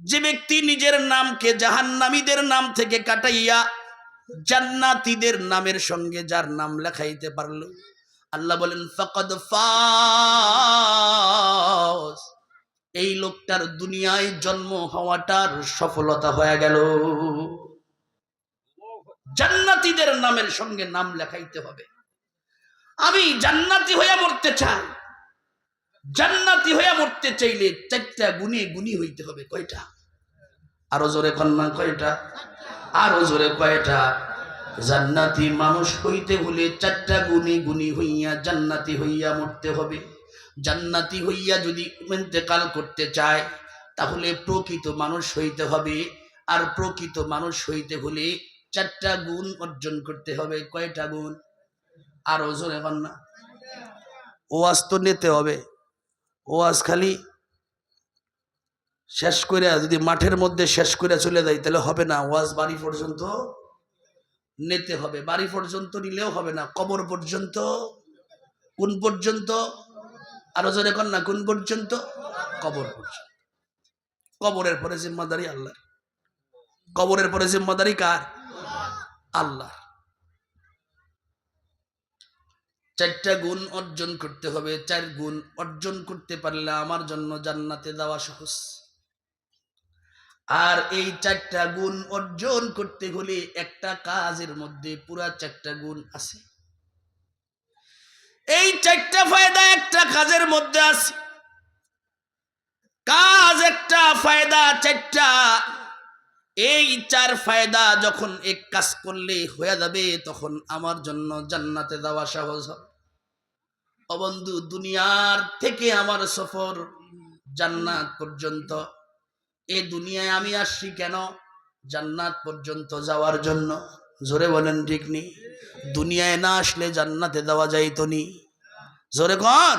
যে ব্যক্তি নিজের নামকে জাহান্নামীদের নাম থেকে কাটাইয়া জান্নাতীদের নামের সঙ্গে যার নাম লেখাইতে পারল, আল্লাহ বলেন ফাকাদ ফাজ, এই লোকটার দুনিয়ায় জন্ম হওয়াটার সফলতা হয়ে গেল। জান্নাতীদের নামের সঙ্গে নাম লেখাইতে হবে। আমি জান্নাতি হইয়া মরতে চাই। জান্নাতি হইয়া মরতে চাইলে চারটা গুণে গুণী হইতে হবে। কয়টা? আরো জোরে কন্যা, কয়টা? আরো জোরে, কয়টা? জান্নাতি মানুষ হইতে হলে চারটা গুণে গুণী হইয়া জান্নাতি হইয়া মরতে হবে। জান্নাতি হইয়া যদি ইন্তেকাল করতে চায়, তাহলে প্রকৃত মানুষ হইতে হবে। আর প্রকৃত মানুষ হইতে হলে চারটা গুণ অর্জন করতে হবে। কয়টা গুণ? আরো জোরে কন্যা। ওয়াজ তো নিতে হবে। ওয়াজ খালি শেষ করে যদি মাঠের মধ্যে শেষ করে চলে যায় তাহলে হবে না। ওয়াজ বাড়ি পর্যন্ত নিতে হবে। বাড়ি পর্যন্ত নিলেও হবে না, কবর পর্যন্ত। কোন পর্যন্ত? আরো জোরে কন্যা, কোন পর্যন্ত? কবর পর্যন্ত। কবরের পরে জিম্মাদারি আল্লাহ। কবরের পরে জিম্মাদারি কার? আল্লাহ। চারটা গুণ অর্জন করতে হবে। চার গুণ অর্জন করতে পারলে আমার জন্য জান্নাতে যাওয়া সহজ। আর এই চারটা গুণ অর্জন করতে হলে একটা কাজের মধ্যে পুরা চারটা গুণ আছে। এই চারটা ফায়দা একটা কাজের মধ্যে আছে। কাজ একটা, ফায়দা চারটা। এই চার ফায়দা যখন এক কাজ করলে হয়ে যাবে, তখন আমার জন্য জান্নাতে যাওয়া সহজ হবে। ও বন্ধু, দুনিয়ার থেকে আমার সফর জান্নাত পর্যন্ত। এই দুনিয়ায় আমি আসছি কেন? জান্নাত পর্যন্ত যাওয়ার জন্য। জোরে বলেন ঠিক নি? দুনিয়ায় না আসলে জান্নাতে যাওয়া যাইতো নি। জোরে কন।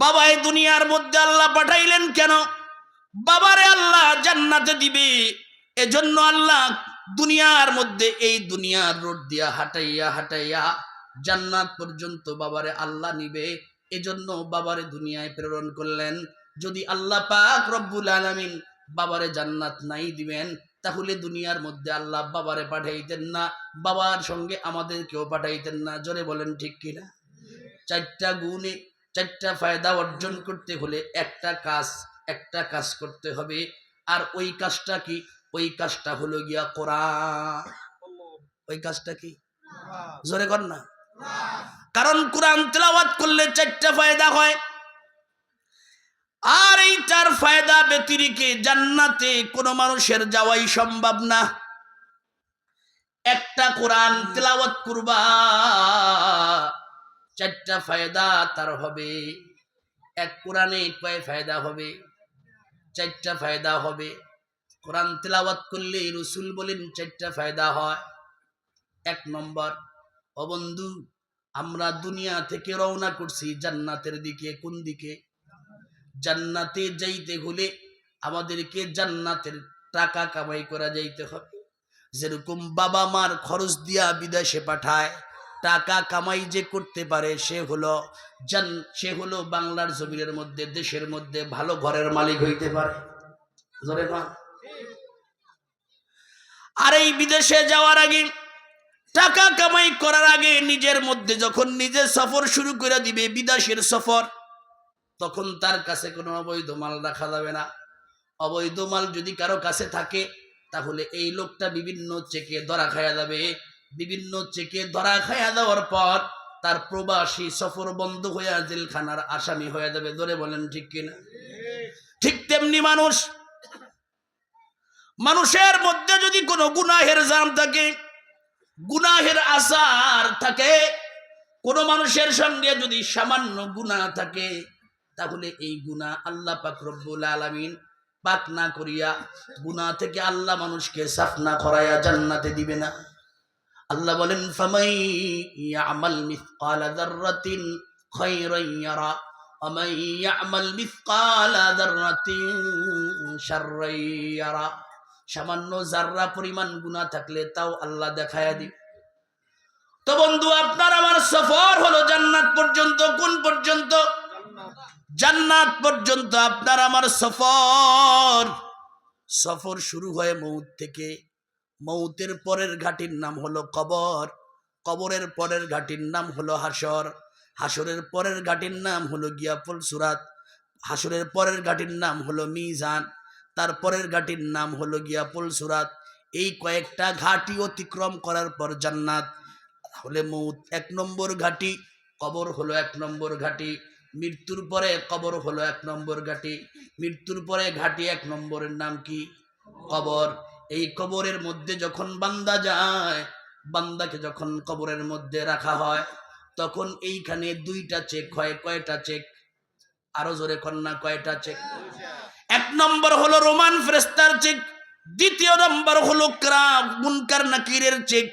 বাবা এই দুনিয়ার মধ্যে আল্লাহ পাঠাইলেন কেন? বাবারে আল্লাহ জান্নাতে দিবে, এজন্য আল্লাহ দুনিয়ার মধ্যে এই দুনিয়ার রোড দিয়া হাঁটাইয়া হাঁটাইয়া জান্নাত পর্যন্ত বাবারে আল্লাহ নিবে। এজন্য বাবারে দুনিয়ায় প্রেরণ করলেন। যদি আল্লাহ পাক রব্বুল আলামিন বাবারে জান্নাত নাই দিবেন, তাহলে দুনিয়ার মধ্যে আল্লাহ বাবারে পাঠাইতেন না, বাবার সঙ্গে আমাদেরকেও পাঠাইতেন না। জোরে বলেন ঠিক কিনা? চারটা গুণে চারটা ফায়দা অর্জন করতে হলে একটা কাজ করতে হবে। আর ওই কাজটা কি? ওই কাজটা হলো গিয়া কোরআন। ওই কাজটা কি? জোরে কর না। কারণ কোরআন তেলাওয়াত করলে চারটা ফায়দা হয়। আর এই চার ফায়দা ব্যতিরেকে জান্নাতে কোনো মানুষের যাওয়াই সম্ভব না। একটা কোরআন তেলাওয়াত করবা, চারটা ফায়দা তার হবে। এক কোরআনে কয় ফায়দা হবে? চারটা ফায়দা হবে। কোরআন তেলাওয়াত করলে রাসূল বলেন চারটা ফায়দা হয়। এক নম্বর, ও বন্ধু, আমরা দুনিয়া থেকে রওনা করছি জান্নাতের দিকে। কোন দিকে? জান্নাতে যাইতে হলে আমাদেরকে জান্নাতের টাকা কামাই করা যাইতে হবে। যেরকম বাবা মার খরচ দিয়া বিদেশে পাঠায়, টাকা কামাই যে করতে পারে সে হলো বাংলার জমিনের মধ্যে, দেশের মধ্যে ভালো ঘরের মালিক হইতে পারে। জোরে না? আর এই বিদেশে যাওয়ার আগে, টাকা কামাই করার আগে নিজের মধ্যে যখন নিজে সফর শুরু করে দিবে, বিদেশের সফর, তখন তার কাছে কোনো অবৈধ মাল রাখা যাবে না। অবৈধ মাল যদি কারো কাছে থাকে তাহলে এই লোকটা বিভিন্ন চেকে ধরা খায়া যাবে। বিভিন্ন চেকে ধরা খায়া দেওয়ার পর তার প্রবাসী সফর বন্ধ হয়ে জেলখানার আসামি হয়ে যাবে। ধরে বলেন ঠিক কিনা? ঠিক তেমনি মানুষের মধ্যে যদি কোনো গুনাহের জাম থাকে, গুনাহের আসার থাকে, কোনো মানুষের সঙ্গে যদি সামান্য গুনাহ থাকে, তাহলে এই গুনাহ আল্লাহ পাক রব্বুল আলামিন পাক না করিয়া, গুনাহ থেকে আল্লাহ মানুষকে সাফ না করাইয়া জান্নাতে দিবে না। আল্লাহ বলেন, ফামাই ইয়ামাল মিসকালা যাররাতিন খায়রান ইয়ারা ওয়া মান ইয়ামাল মিসকালা যাররাতিন শাররান ইয়ারা। সামান্য জাররা পরিমাণ গুনাহ থাকলে তাও আল্লাহ দেখায়া দিবে। তো বন্ধু, আপনার আমার সফর হলো জান্নাত পর্যন্ত। কোন পর্যন্ত? জান্নাত পর্যন্ত আপনার আমার সফর শুরু হয় মউত থেকে। মউতের পরের ঘাটির নাম হলো কবর, কবরের পরের ঘাটির নাম হলো হাসর, হাসরের পরের ঘাটির নাম হলো গিয়া ফুলসুরাত, হাসরের পরের ঘাটির নাম হলো মিজান, তারপরের ঘাটির নাম হলো গিয়া ফুলসুরাত। এই কয়েকটা ঘাটি অতিক্রম করার পর জান্নাত। তাহলে মউত 1 নম্বর ঘাটি, কবর হলো 1 নম্বর ঘাটি, মৃত্যুর পরে কবর হলো 1 নম্বর ঘাটি, মৃত্যুর পরে ঘাটি 1 নম্বরের নাম কি? কবর। এই কবরের মধ্যে যখন বান্দা যায়, বান্দাকে যখন কবরের মধ্যে রাখা হয়, তখন এইখানে 2টা চেক হয়। কয়টা চেক? আরো জোরে কন্যা, কয়টা চেক? 1 নম্বর হলো রোমান ফেরেশতার চেক, 2য় নম্বর হলো মুনকার নাকিরের চেক।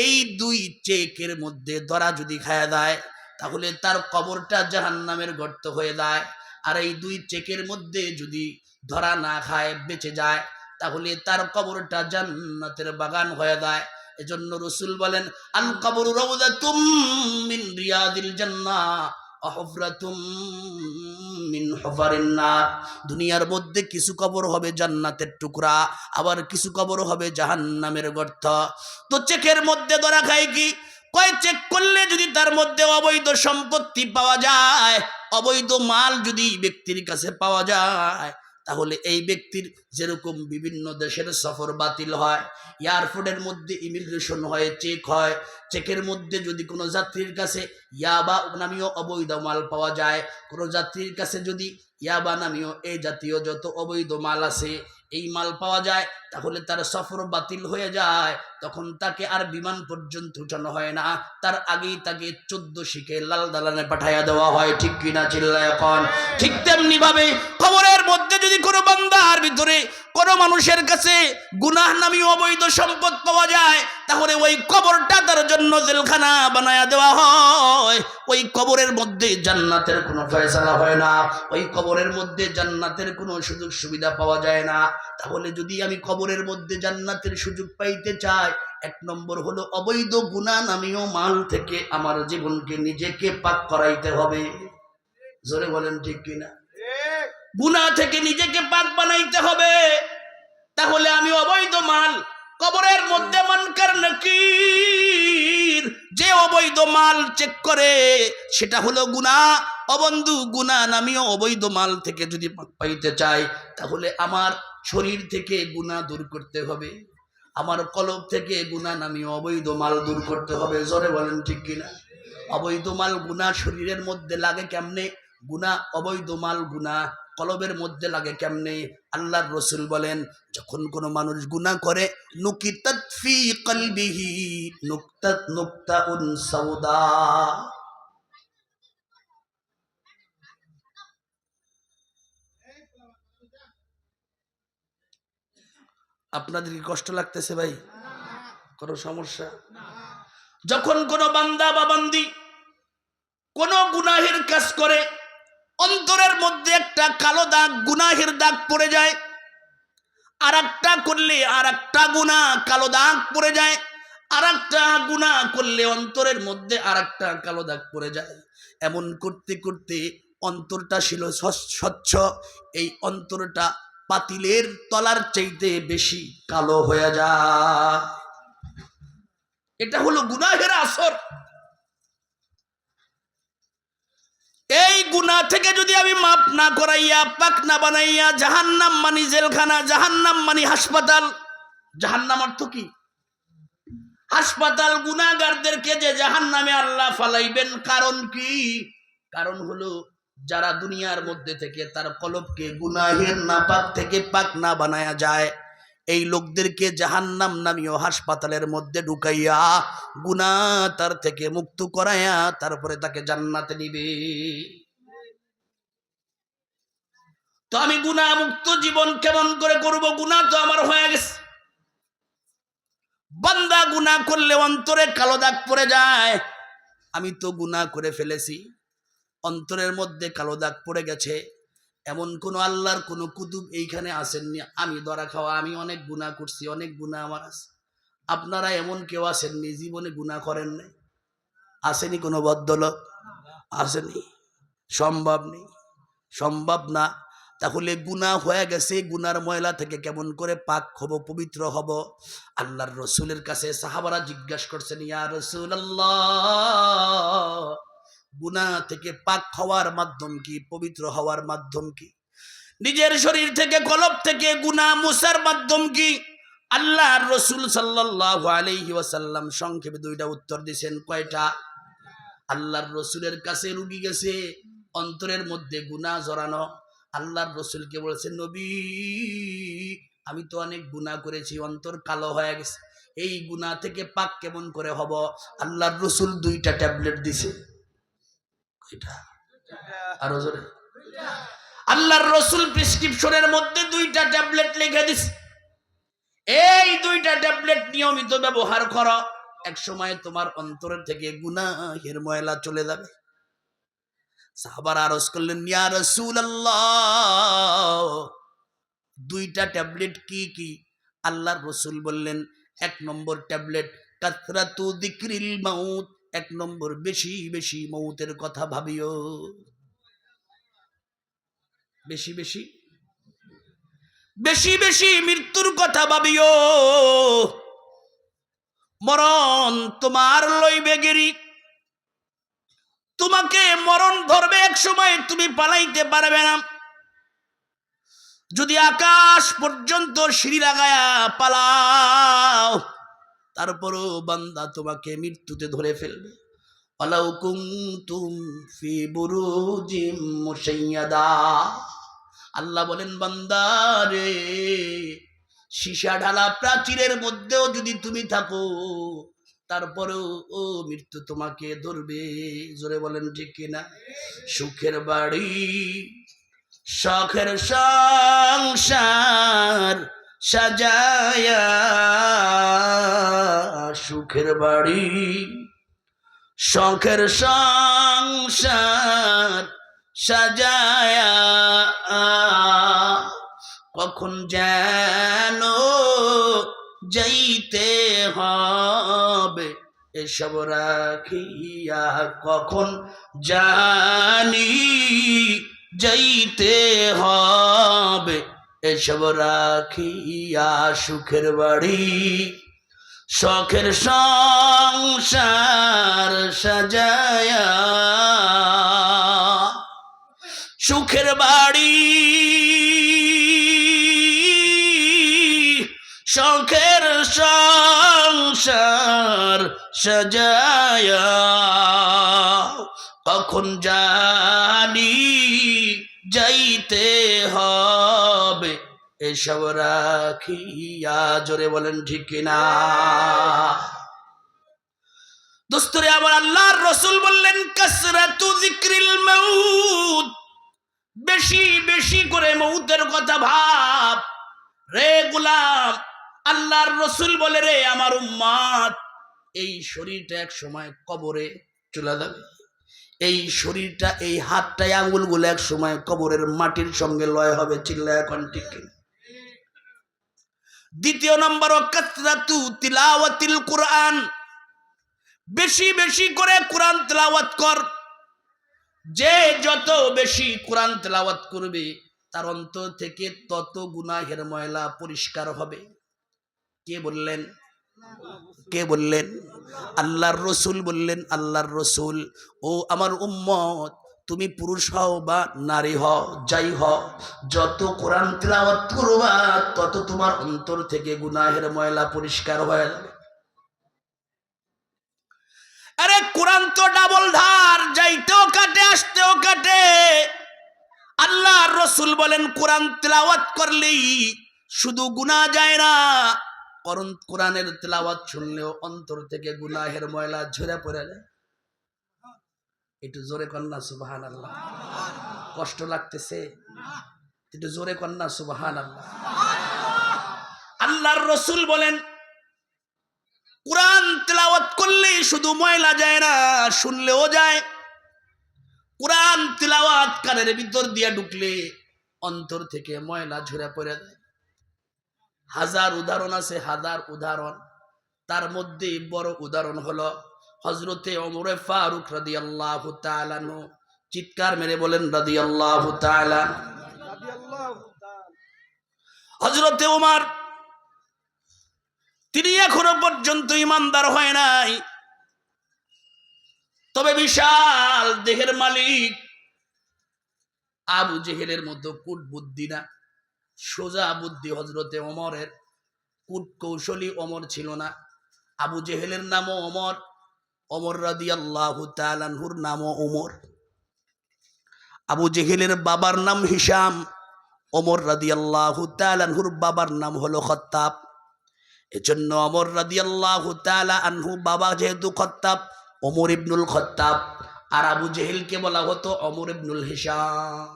এই 2 চেকের মধ্যে ধরা যদি খায়া দেয়, তাহলে তার কবরটা জাহান্নামের গর্ত হয়ে যায়। আর এই 2 চেকের মধ্যে যদি ধরা না খায়, বেঁচে যায়, তাহলে তার কবরটা জান্নাতের বাগান হয়ে যায়। এজন্য রাসূল বলেন, আল কবরু রাউযাতুম মিন রিয়াদিল জান্নাহ ওয়া হুফরাতুম মিন হুফারিন নার। দুনিয়ার মধ্যে কিছু কবর হবে জান্নাতের টুকরা, আবার কিছু কবর হবে জাহান্নামের গর্ত। তো চেকের মধ্যে ধরা খায় কি? কয় চেক করলে যদি তার মধ্যে অবৈধ সম্পত্তি পাওয়া যায়, অবৈধ মাল যদি ব্যক্তির কাছে পাওয়া যায়, তাহলে এই ব্যক্তির যেরকম বিভিন্ন দেশের সফর বাতিল হয়, এয়ারপোর্টের মধ্যে ইমিগ্রেশন হয়, চেক হয়, চেকের মধ্যে যদি কোনো যাত্রীর কাছে ইয়াবা নামীয় অবৈধ মাল পাওয়া যায়, কোনো যাত্রীর কাছে যদি ইয়াবা নামীয় এই জাতীয় যত অবৈধ মাল আছে, এই মাল পাওয়া যায়, তাহলে তার সফর বাতিল হয়ে যায়। তখন তাকে আর বিমান পর্যন্ত উঠানো হয় না, তার আগেই তাকে 14 শিখে লাল দালানে পাঠাইয়া দেওয়া হয়। ঠিক কিনা? চিল্লায় এখন। ঠিক তেমনি ভাবে কবরের মধ্যে যদি কোনো বান্দার ভিতরে কোনো মানুষের কাছে গুনাহ নামী অবৈধ সম্পদ পাওয়া যায়, তাহলে ওই কবরটা তার জন্য জেলখানা বানায়া দেওয়া হয়। ওই কবরের মধ্যে জান্নাতের কোনো ফয়সালা হয় না, ওই কবরের মধ্যে জান্নাতের কোনো সুযোগ সুবিধা পাওয়া যায় না। তাহলে যদি আমি কবরের মধ্যে জান্নাতের সুযোগ পাইতে চাই, 1 নম্বর হলো অবৈধ গুনাহ নামীয় মাল থেকে আমার জীবনকে নিজেকে পাক করাইতে হবে। জোরে বলেন ঠিক কিনা? গুনাহ থেকে নিজেকে পাক বানাইতে হবে। তাহলে আমি অবৈধ মাল, কবরের মধ্যে মুনকার নাকির যে অবৈধ মাল চেক করে, সেটা হলো গুনাহ। অবন্ধু, গুনাহ নামীয় অবৈধ মাল থেকে যদি পাক পাইতে চাই, তাহলে আমার শরীর থেকে গুনাহ দূর করতে হবে, আমার কলব থেকে গুনাহ নামীয় অবৈধ মাল দূর করতে হবে। জোরে বলেন ঠিক কিনা? অবৈধ মাল গুনাহ শরীরের মধ্যে লাগে কেমনে? গুনাহ, অবৈধ মাল গুনাহ কলবের মধ্যে লাগে কেমনে? আল্লাহর রাসূল বলেন, যখন কোনো মানুষ গুনাহ করে, নুকিতাত ফি কলবিহি নুকতাউন সাউদা। আপনাদের কি কষ্ট লাগতেছে ভাই? কোনো সমস্যা? যখন কোনো বান্দা বা বান্দি কোনো গুনাহের কাজ করে, অন্তরের মধ্যে একটা কালো দাগ, গুনাহের দাগ পড়ে যায়। আর একটা করলে আর একটা গুনাহ কালো দাগ পড়ে যায়, আর একটা গুনাহ করলে অন্তরের মধ্যে আর একটা কালো দাগ পড়ে যায়। এমন করতে করতে অন্তরটা ছিল স্বচ্ছ, এই অন্তরটা পাতিলের তলার চাইতে বেশি কালো হয়ে যায়। এটা হলো গুনাহের আসর। এই গুনাহ থেকে যদি আমি মাপ না করাইয়া, পাক না বানাইয়া, জাহান্নাম মানি জেলখানা, জাহান্নাম মানি হাসপাতাল। জাহান্নাম অর্থ কি? হাসপাতাল। গুনাহগারদেরকে যে জাহান্নামে আল্লাহ ফালাইবেন, কারণ কি? কারণ হলো যারা দুনিয়ার মধ্যে থেকে তার কলবকে গুনাহের নাপাক থেকে পাক না বানায়া যায়, এই লোকদেরকে জাহান্নাম নামীয় হাসপাতালের মধ্যে ঢুকাইয়া গুনাহ তার থেকে মুক্ত করাইয়া তারপরে তাকে জান্নাতে নিবে। তো আমি গুনাহ মুক্ত জীবন কেমন করে করব? গুনাহ তো আমার হয়ে গেছে। বান্দা গুনাহ করলে অন্তরে কালো দাগ পড়ে যায়। আমি তো গুনাহ করে ফেলেছি, অন্তরের মধ্যে কালো দাগ পড়ে গেছে। এমন কোন আল্লাহর কোন কুতুব এইখানে আসেননি আমি ধরা খাওয়া আমি অনেক গুনাহ করছি, অনেক গুনাহ আমার আছে? আপনারা এমন কেউ আসেননি জীবনে গুনাহ করেন নাই? আসেনি কোনো ভদ্রলোক? আসেনি? সম্ভব নেই, সম্ভব না। তাহলে গুনাহ হয়ে গেছে, গুনার ময়লা থেকে কেমন করে পাক হব, পবিত্র হব? আল্লাহর রসুলের কাছে সাহাবারা জিজ্ঞাসা করছেন, ইয়া রাসূলুল্লাহ, গুনাহ থেকে পাক হওয়ার মাধ্যম কি, পবিত্র হওয়ার মাধ্যম কি? নিজের শরীর থেকে কলব থেকে গুনাহ মুছার মাধ্যম কি? আল্লাহর রসুল সাল্লাল্লাহু আলাইহি ওয়াসাল্লাম সংক্ষেপে দুইটা উত্তর দিয়েছেন। কয়টা? আল্লাহর রসুলের কাছে রুগী গেছে, অন্তরের মধ্যে গুনাহ জড়ানো। আল্লাহর রসুলকে বলেছেন, নবী আমি তো অনেক গুনাহ করেছি, অন্তর কালো হয়ে গেছে, এই গুনাহ থেকে পাক কেমন করে হব? আল্লাহর রসুল দুইটা ট্যাবলেট দিছে। কয়টা? আরো জোরে। আল্লাহর রসুল প্রেসক্রিপশনের মধ্যে দুইটা ট্যাবলেট লিখে দিছে। এই দুইটা ট্যাবলেট নিয়মিত ব্যবহার করো, এক সময় তোমার অন্তরের থেকে গুনাহের ময়লা চলে যাবে। সাহাবারা আরজ করলেন, ইয়া রাসূলুল্লাহ, দুইটা ট্যাবলেট কি কি? আল্লাহর রসুল বললেন, এক নম্বর ট্যাবলেট কাসরাতু যিকরিল মাউত, এক নম্বর বেশি বেশি মৌতের কথা ভাবিও। বেশি বেশি বেশি বেশি মৃত্যুর কথা ভাবিও। মরণ তোমার লইবে গেরি, তোমাকে মরণ ধরবে, এক সময় তুমি পালাইতে পারবে না। যদি আকাশ পর্যন্ত সিঁড়ি লাগায়া পালাও, তারপরও বান্দা তোমাকে মৃত্যুতে ধরে ফেলবে। ওয়ালাউ কুনতুম ফি বুরুজিম মুশাইয়াদা, আল্লাহ বলেন, বান্দা রে, সীসা ঢালা প্রাচীরের মধ্যেও যদি তুমি থাকো, তারপরেও ও মৃত্যু তোমাকে ধরবে। জোরে বলেন ঠিক কিনা? সুখের বাড়ি, শখের সংসার সাজায়া, সুখের বাড়ি, শখের সংসার সাজায়া, কখন যেন যাইতে হবে এসব রাখিয়া, কখন জানি যাইতে হবে এসব রাখিয়া। সুখের বাড়ি, শখের সংসার সাজায়া, সুখের বাড়ি, শখের সংসার সাজায়া, কখন জানি যাইতে হবে এসব রাখিয়া। জোরে বলেন ঠিক কিনা? দোস্তরে আমার, আল্লাহর রসুল বললেন, কাসরাতু যিকরিল মাউত, বেশি বেশি করে মৌতের কথা ভাব। রে গোলাম, আল্লাহর রসুল বলে, রে আমার উম্মত, এই শরীরটা এক সময় কবরে চলে যাবে। এই শরীরটা, এই হাতটা, আঙ্গুলগুলো এক সময় কবরের মাটির সঙ্গে লয় হবে। চিল্লায় এখন ঠিক কিনা? দ্বিতীয় নম্বর কাসরাতু তিলাওয়াতিল কুরআন, বেশি বেশি করে কোরআন তেলাওয়াত কর। যে যত বেশি কোরআন তেলাওয়াত করবে তার অন্তর থেকে তত গুনাহের ময়লা পরিষ্কার হবে। কে বললেন? কে বললেন? আল্লাহর রসুল বললেন। আল্লাহর রসুল, ও আমার উম্মত, তুমি পুরুষ হও বা নারী হও, যাই হও, যত কোরআন তেলাওয়াত করবা তত তোমার অন্তর থেকে গুনাহের ময়লা পরিষ্কার হয়ে যাবে। আরে কোরআন তো ডাবল ধার, যাইতেও কাটে আসতেও কাটে। আল্লাহর রসুল বলেন কোরআন তেলাওয়াত করলেই শুধু গুনাহ যায় না, কারণ কোরআনের তেলাওয়াত শুনলেও অন্তর থেকে গুনাহের ময়লা ঝরে পড়ে যায়। একটু জোরে কন্যা সুবহানাল্লাহ। কষ্ট লাগতেছে? একটু জোরে কন্যা সুবহানাল্লাহ। আল্লাহর রসুল বলেন কোরআন তেলাওয়াত করলেই শুধু ময়লা যায় না, শুনলেও যায়। কোরআন তেলাওয়াত কানের ভিতর দিয়ে ঢুকলে অন্তর থেকে ময়লা ঝরে পড়ে যায়। হাজার উদাহরণ আছে, হাজার উদাহরণ। তার মধ্যে বড় উদাহরণ হলো হযরতে ওমর ফারুক রাদিয়াল্লাহু তাআলা আনহু। চিৎকার মেরে বলেন রাদিয়াল্লাহু তাআলা। হযরতে ওমর, তিনি এখনো পর্যন্ত ইমানদার হয় নাই, তবে বিশাল দেহের মালিক। আবু জেহেলের মতো কূট বুদ্ধি না, সোজা বুদ্ধি হযরতে ওমরের। কূট কৌশলী ওমর ছিল না। আবু জেহেলের নামও ওমর, ওমর রাদিয়াল্লাহু তাআলা আনহুর নামও ওমর। আবু জেহেলের বাবার নাম হিশাম, ওমর রাদিয়াল্লাহু তাআলা আনহুর বাবার নাম হলো খাত্তাব। এজন্য ওমর রাদিয়াল্লাহু তাআলা আনহু বাবা যেহেতু খাত্তাব, ওমর ইবনুল খাত্তাব, আর আবু জেহেলকে বলা হতো ওমর ইবনুল হিশাম।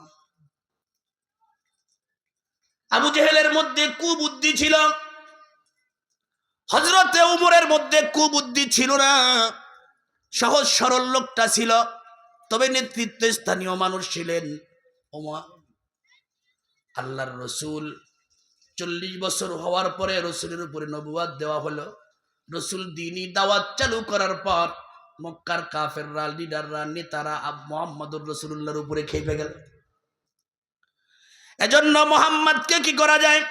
আবু জেহেলের মধ্যে কুবুদ্ধি ছিল, হযরতে ওমরের মধ্যে কুবুদ্ধি ছিল না। সহজ সরল লোকটা ছিল, তবে নেতৃত্ব স্থানীয় মানুষ ছিলেন ওমর। আল্লাহর রসুল 40 বছর হওয়ার পরে রসুলের উপরে নবুয়ত দেওয়া হলো। রসুল দ্বীনি দাওয়াত চালু করার পর মক্কার কাফেররা, লিডাররা, নেতারা মুহাম্মদুর রাসূলুল্লাহর উপরে খেপে গেল। এজন্য মুহাম্মদকে কি করা যায়?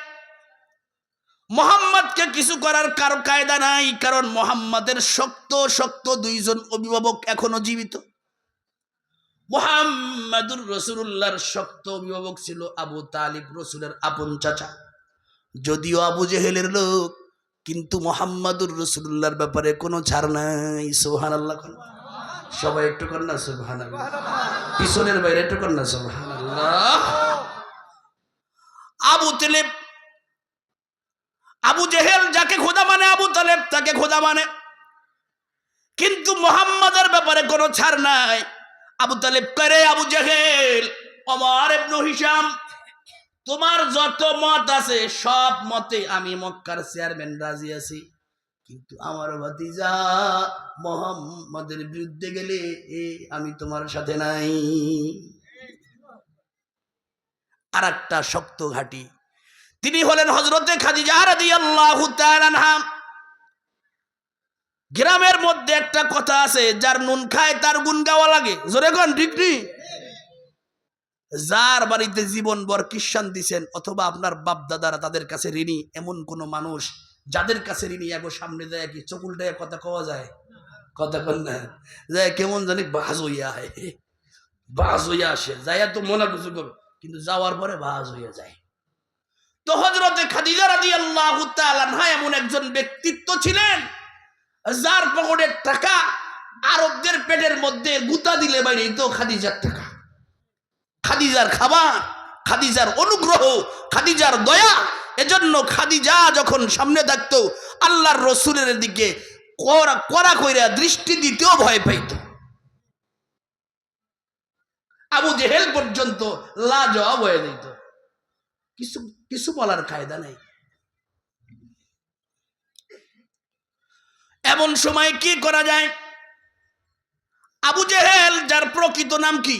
মুহাম্মদকে কিছু করার কারো কায়দা নাই, কারণ মুহাম্মদের শক্ত শক্ত দুইজন অভিভাবক এখনো জীবিত। মুহাম্মদুর রাসূলুল্লাহর শক্ত অভিভাবক ছিল আবু তালিব, রসুলের আপন চাচা। যদিও আবু জেহেলের লোক, কিন্তু মুহাম্মদুর রাসূলুল্লাহর ব্যাপারে কোনো ছাড় নাই। সুবহানাল্লাহ। সবাই একটু কন্যা সুবহানাল্লাহ। পিছনের বাইরে একটু কন্যা সুবহানাল্লাহ। আবু তালেব, আবু জেহেল যাকে খোদা মানে, আবু তালেব তাকে খোদা মানে, কিন্তু মুহাম্মদের ব্যাপারে কোনো ছাড় নাই। আবু তালেব করে, আবু জেহেল, ওমর ইবনে হিশাম, তোমার যত মত আছে সব মতে আমি মক্কার চেয়ারম্যান রাজি আছি, কিন্তু আমার ভাতিজা মুহাম্মদের বিরুদ্ধে গেলে আমি তোমার সাথে নাই। আর একটা শক্ত ঘাঁটি, তিনি হলেন হযরতে খাদিজা রাদিয়াল্লাহু তাআলা আনহা। গ্রামের মধ্যে একটা কথা আছে, যার নুন খায় তার গুণ গাওয়া লাগে। জোরে কোন ঠিক নেই? যার বাড়িতে জীবনভর খ্রিস্টান দিছেন, অথবা আপনার বাপ দাদারা তাদের কাছে ঋণী, এমন কোন মানুষ যাদের কাছে ঋণী, এগো সামনে যায় কি চকুল দেয় কথা কওয়া যায়? কথা কন না যায়, কেমন জানি বাজ হইয়া হয়, বাজ হইয়া আসে, যাইয়া তো মনে কিছু করবে, কিন্তু যাওয়ার পরে বাজ হইয়া যায়। তো হযরতে খাদিজা রাদিয়াল্লাহু তাআলা আনহা এমন একজন ব্যক্তিত্ব ছিলেন, যার পকেটের টাকা আরবদের পেটের মধ্যে গুতা দিলে বাইরে তো খাদিজার টাকা, খাদিজার খাবার, খাদিজার অনুগ্রহ, খাদিজার দয়া। এজন্য খাদিজা যখন সামনে থাকতো আল্লাহর রসুলের দিকে কড়া কইরা দৃষ্টি দিতেও ভয় পাইত। আবু জেহেল পর্যন্ত লাজবাব হয়ে দিত, কিছু কিছু বলার কায়দা নেই। এমন সময় কি করা যায়? আবু জেহেল, যার প্রকৃত নাম কি?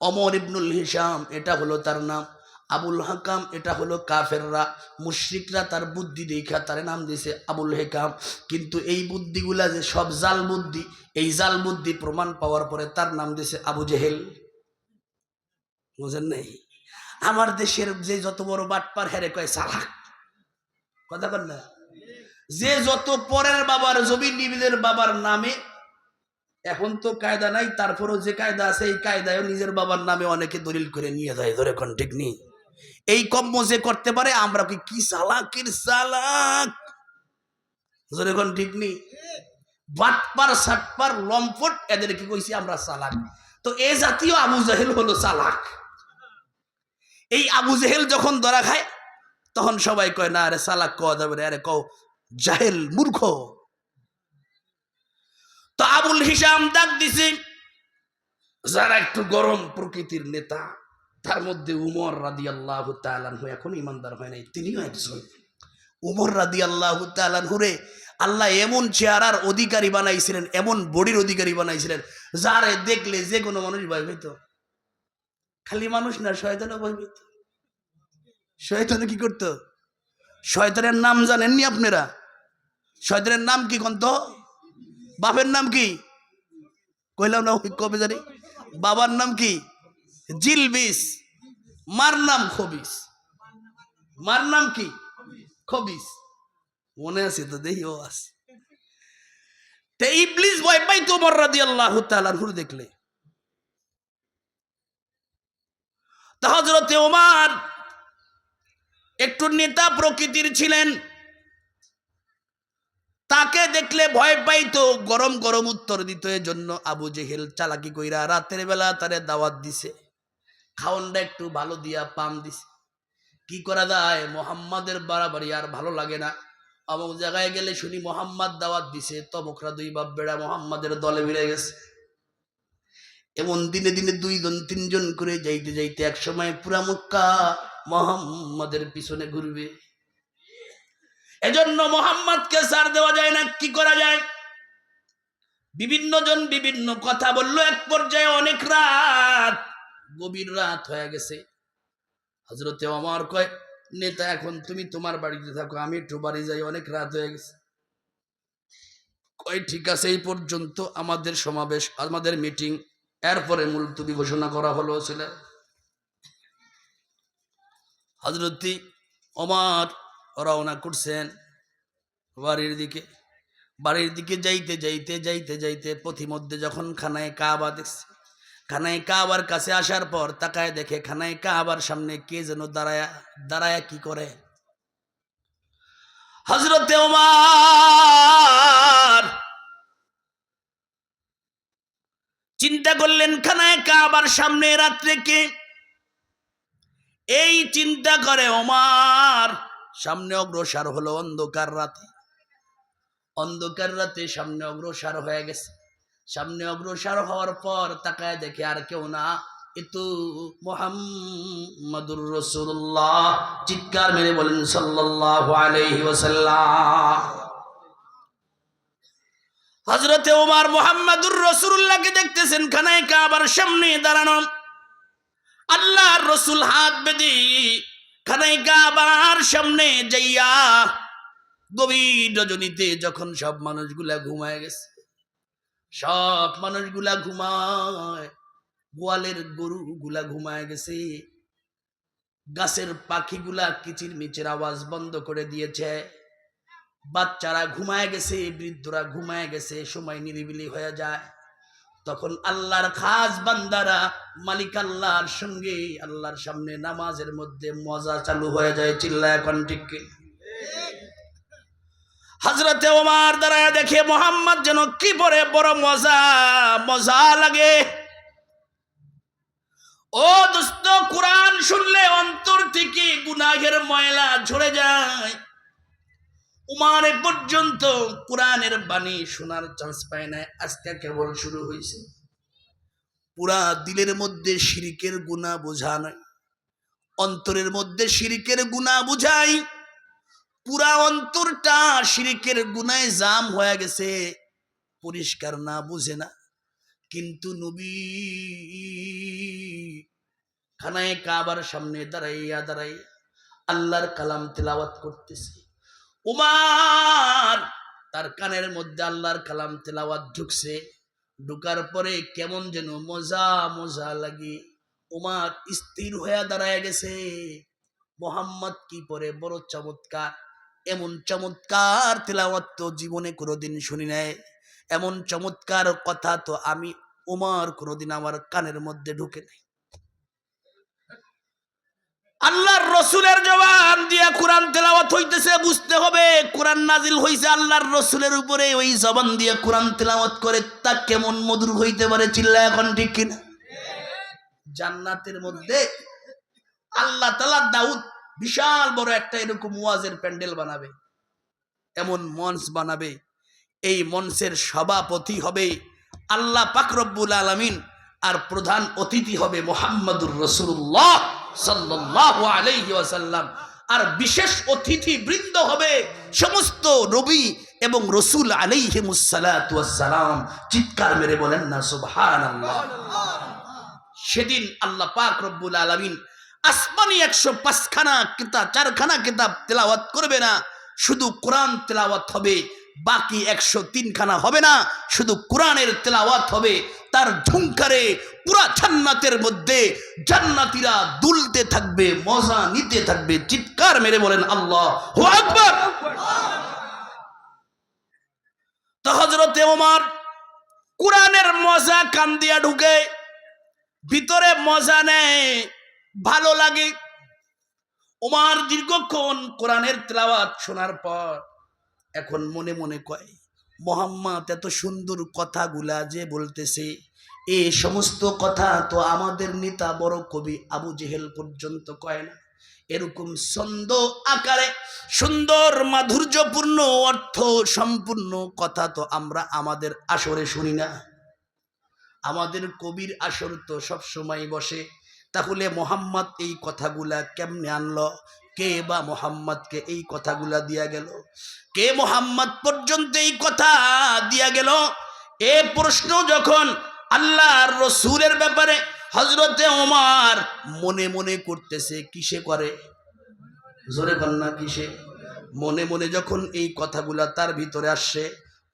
ওমর ইবনুল হিশাম, এটা হলো তার নাম। আবুল হাকাম এটা হলো কাফেররা, মুশরিকরা তার বুদ্ধি দেখা তার নাম দিয়েছে আবুল হেকাম। কিন্তু এই বুদ্ধিগুলা যে সব জাল বুদ্ধি, এই জাল বুদ্ধি প্রমাণ পাওয়ার পরে তার নাম দিয়েছে আবু জেহেল। বুঝেন নাই? আমার দেশের যে যত বড় বাটপার হেরে কয় চালাক, কথা বল না? যে যত পরের বাবার জমি নিজের বাবার নামে, এখন তো কায়দা নাই, তারপরও যে কায়দা আছে এই কায়দায় নিজের বাবার নামে অনেকে দলিল করে নিয়ে যায়, ধরে কোন ঠিক নেই। এই কম্ম যে করতে পারে আমরা কি চালাকির চালাক, ধরে কোন ঠিক নেই। বাটপার সাটপার লম্পট এদেরকে কইছি আমরা চালাক। তো এ জাতীয় আবু জাহেল হলো চালাক। এই আবু জেহেল যখন ধরা খায় তখন সবাই কয় না আরে চালাক কওয়া যাবে না, আরে কও জাহেল মূর্খ। তো আবুল হিসাম ডাক দিছে যারা একটু গরম প্রকৃতির নেতা, তার মধ্যে উমর রাদিয়াল্লাহু তাআলা আনহু এখন ইমানদার হয় নাই, তিনিও একজন। উমর রাদিয়াল্লাহু তাআলা আনহুরে আল্লাহ এমন চেহারার অধিকারী বানাইছিলেন, এমন বডির অধিকারী বানাইছিলেন, যারে দেখলে যে কোনো মানুষ ভয় পেত। খালি মানুষ না, শয়তানও ভয় পেত। শয়তানে কি করতো? শয়তানের নাম জানেননি আপনারা? শয়তানের নাম কি কন্ত? বাপের নাম কি কইলাম না কবে জানি? বাবার নাম কি? জিলবিস। মার নাম খবিস। মার নাম কি? খবিস। মনে আছে তো? দেখি ও আছে। তে ইবলিস ভয় পাইতো ওমর রাদিয়াল্লাহু তাআলা আনহু দেখলে। তা হযরতে ওমর একটু নেতা প্রকৃতির ছিলেন, তাকে দেখলে ভয় পাইতো, গরম গরম উত্তর দিত। এজন্য আবু জেহেল চালাকি কইরা রাতের বেলা তারে দাওয়াত দিছে, খাওয়ানটা একটু ভালো দিয়া পাম দিছে। কি করা যায়, মোহাম্মদের বাড়াবাড়ি আর ভালো লাগে না। অমুক জায়গায় গেলে শুনি মোহাম্মদ দাওয়াত দিছে, তবকরা দুই বাপ বেড়া মোহাম্মদের দলে মিলে গেছে। এমন দিনে দিনে 2 জন 3 জন করে যাইতে যাইতে এক সময় পুরা মক্কা মোহাম্মদের পিছনে ঘুরবে। এজন্য মোহাম্মদকে ছাড় দেওয়া যায় না। কি করা যায়? বিভিন্ন জন বিভিন্ন কথা বললো। এক পর্যায়ে অনেক রাত, গভীর রাত হয়ে গেছে। হযরতে ওমর কয়, নেতা এখন তুমি তোমার বাড়িতে থাকো, আমি একটু বাড়ি যাই, অনেক রাত হয়ে গেছে। কয় ঠিক আছে, এই পর্যন্ত আমাদের সমাবেশ, আমাদের মিটিং। এরপরে মুলতবি ঘোষণা করা হলো। ছিল হযরতে ওমর রওনা করছেন বাড়ির দিকে। বাড়ির দিকে যাইতে যাইতে যাইতে যাইতে পথিমধ্যে যখন খানায় কাবা দেখছে, খানায় কাবার কাছে আসার পর তাকায় দেখে খানায় কাবার সামনে কে যেন দাঁড়ায়া দাঁড়ায়া কি করে। হযরতে ওমর চিন্তা করলেন খানায় কাবার সামনে রাত্রে কে। এই চিন্তা করে ওমর সামনে অগ্রসর হলো অন্ধকার রাতে। অন্ধকার রাতে সামনে অগ্রসর হয়ে গেছে। সামনে অগ্রসর হওয়ার পর তাকায় দেখে আর কেউ না, এতো মুহাম্মাদুর রাসূলুল্লাহ। চিৎকার মেরে বলেন সাল্লাল্লাহু আলাইহি ওয়াসাল্লাম। হযরতে ওমর মুহাম্মাদুর রাসূলুল্লাহকে দেখতেছেন খানায় কাবার সামনে দাঁড়ানো। আল্লাহর রাসূল হাত বেঁধে খানায় কাবার সামনে যাইয়া গভীর রজনীতে যখন সব মানুষগুলা ঘুমায় গেছে, সব মানুষগুলা ঘুমায়, গোয়ালের গরুগুলা ঘুমায় গেছে, গাছের পাখিগুলা কিচির মিচির আওয়াজ বন্ধ করে দিয়েছে, বাচ্চারা ঘুমায় গেছে, বৃদ্ধরা ঘুমায় গেছে, সময় নিরিবিলি হয়ে যায়। তখন আল্লাহর খাস বান্দারা মালিক আল্লাহর সঙ্গে আল্লাহর সামনে নামাজের মধ্যে মজা চালু হয়ে যায়। চিল্লায় কোন ঠিক? হযরতে ওমর দাঁড়ায় দেখে মোহাম্মদ যেন কি পরে বড় মজা মজা লাগে। ও দোস্ত, কোরআন শুনলে অন্তর থেকে গুনাহের ময়লা ঝরে যায়। ওমর এ পর্যন্ত কোরআনের বাণী শোনার চান্স পায় না, আজকে কেবল শুরু হয়েছে। পুরা দিলের মধ্যে শিরকের গুনাহ বোঝা নাই, অন্তরের মধ্যে শিরকের গুনাহ বুঝাই, পুরা অন্তরটা শিরকের গুনায় জাম হয়ে গেছে, পরিষ্কার না, বুঝে না। কিন্তু নবী খানায়ে কাবার সামনে দাঁড়াইয়া আল্লাহর কালাম তেলাওয়াত করতেছে। উমার তার কানের মধ্যে আল্লাহর কালাম তেলাওয়াত ঢুকছে। ঢুকার পরে কেমন যেন মজা মজা লাগে। উমার স্থির হয়ে দাঁড়ায় গেছে। মোহাম্মদ কি পরে বড় চমৎকার, এমন চমৎকার তেলাওয়াত তো জীবনে কোনোদিন শুনি নাই। এমন চমৎকার কথা তো আমি উমার কোনোদিন আমার কানের মধ্যে ঢুকে নাই। আল্লাহর রসুলের জবান দিয়া কোরআন তেলাওয়াত হইতেছে, বুঝতে হবে কোরআন নাজিল হইছে আল্লাহর রসুলের উপরে। ওই জবান দিয়ে কোরআন তেলাওয়াত করে তা কেমন মধুর হইতে পারে, চিল্লা এখন ঠিক কিনা? জান্নাতের মধ্যে আল্লাহ তাআলা দাউদ বিশাল বড় একটা এরকম ওয়াজের প্যান্ডেল বানাবে, এমন মঞ্চ বানাবে। এই মঞ্চের সভাপতি হবে আল্লাহ পাক রব্বুল আলামিন, আর প্রধান অতিথি হবে মুহাম্মদুর রাসূলুল্লাহ সাল্লাল্লাহু আলাইহি ওয়াসাল্লাম। আর বিশেষ অতিথি বৃন্দ হবে সমস্ত নবী এবং রাসূল আলাইহিমুস সালাতু ওয়াস সালাম। চিৎকার মেরে বলেন না সুবহানাল্লাহ। সেদিন আল্লাহ পাক রব্বুল আলামিন আসমানি 105 খানা কিতাব, 4 খানা কিতাব তেলাওয়াত করবে না, শুধু কোরআন তেলাওয়াত হবে। বাকি 103 খানা হবে না, শুধু কোরআনের তেলাওয়াত হবে। তার ঝুংকারে পুরা জান্নাতের মধ্যে জান্নাতীরা দুলতে থাকবে, মজা নিতে থাকবে। চিৎকার মেরে বলেন আল্লাহু আকবার। তো হযরতে ওমর কোরআনের মজা কান দিয়া ঢুকে, ভিতরে মজা নেয়, ভালো লাগে। ওমর দীর্ঘক্ষণ কোরআনের তেলাওয়াত শোনার পর এখন মনে মনে কয়, মোহাম্মদ এত সুন্দর কথাগুলা যে বলতেছে, এই সমস্ত কথা তো আমাদের নেতা বড় কবি আবু জেহেল পর্যন্ত কয় না। এরকম ছন্দ আকারে সুন্দর মাধুর্যপূর্ণ অর্থ সম্পূর্ণ কথা তো আমরা আমাদের আসরে শুনি না। আমাদের কবির আসর তো সব সময় বসে। তাহলে মোহাম্মদ এই কথাগুলা কেমনে আনলো? কে বা মোহাম্মদকে এই কথাগুলা দিয়া গেল? কে মোহাম্মদ পর্যন্ত এই কথা দিয়া গেল? এ প্রশ্ন যখন আল্লাহর রসুলের ব্যাপারে হযরতে ওমর মনে মনে করতেছে, কিসে করে? জোরে কন্যা কিসে? মনে মনে যখন এই কথাগুলা তার ভিতরে আসছে,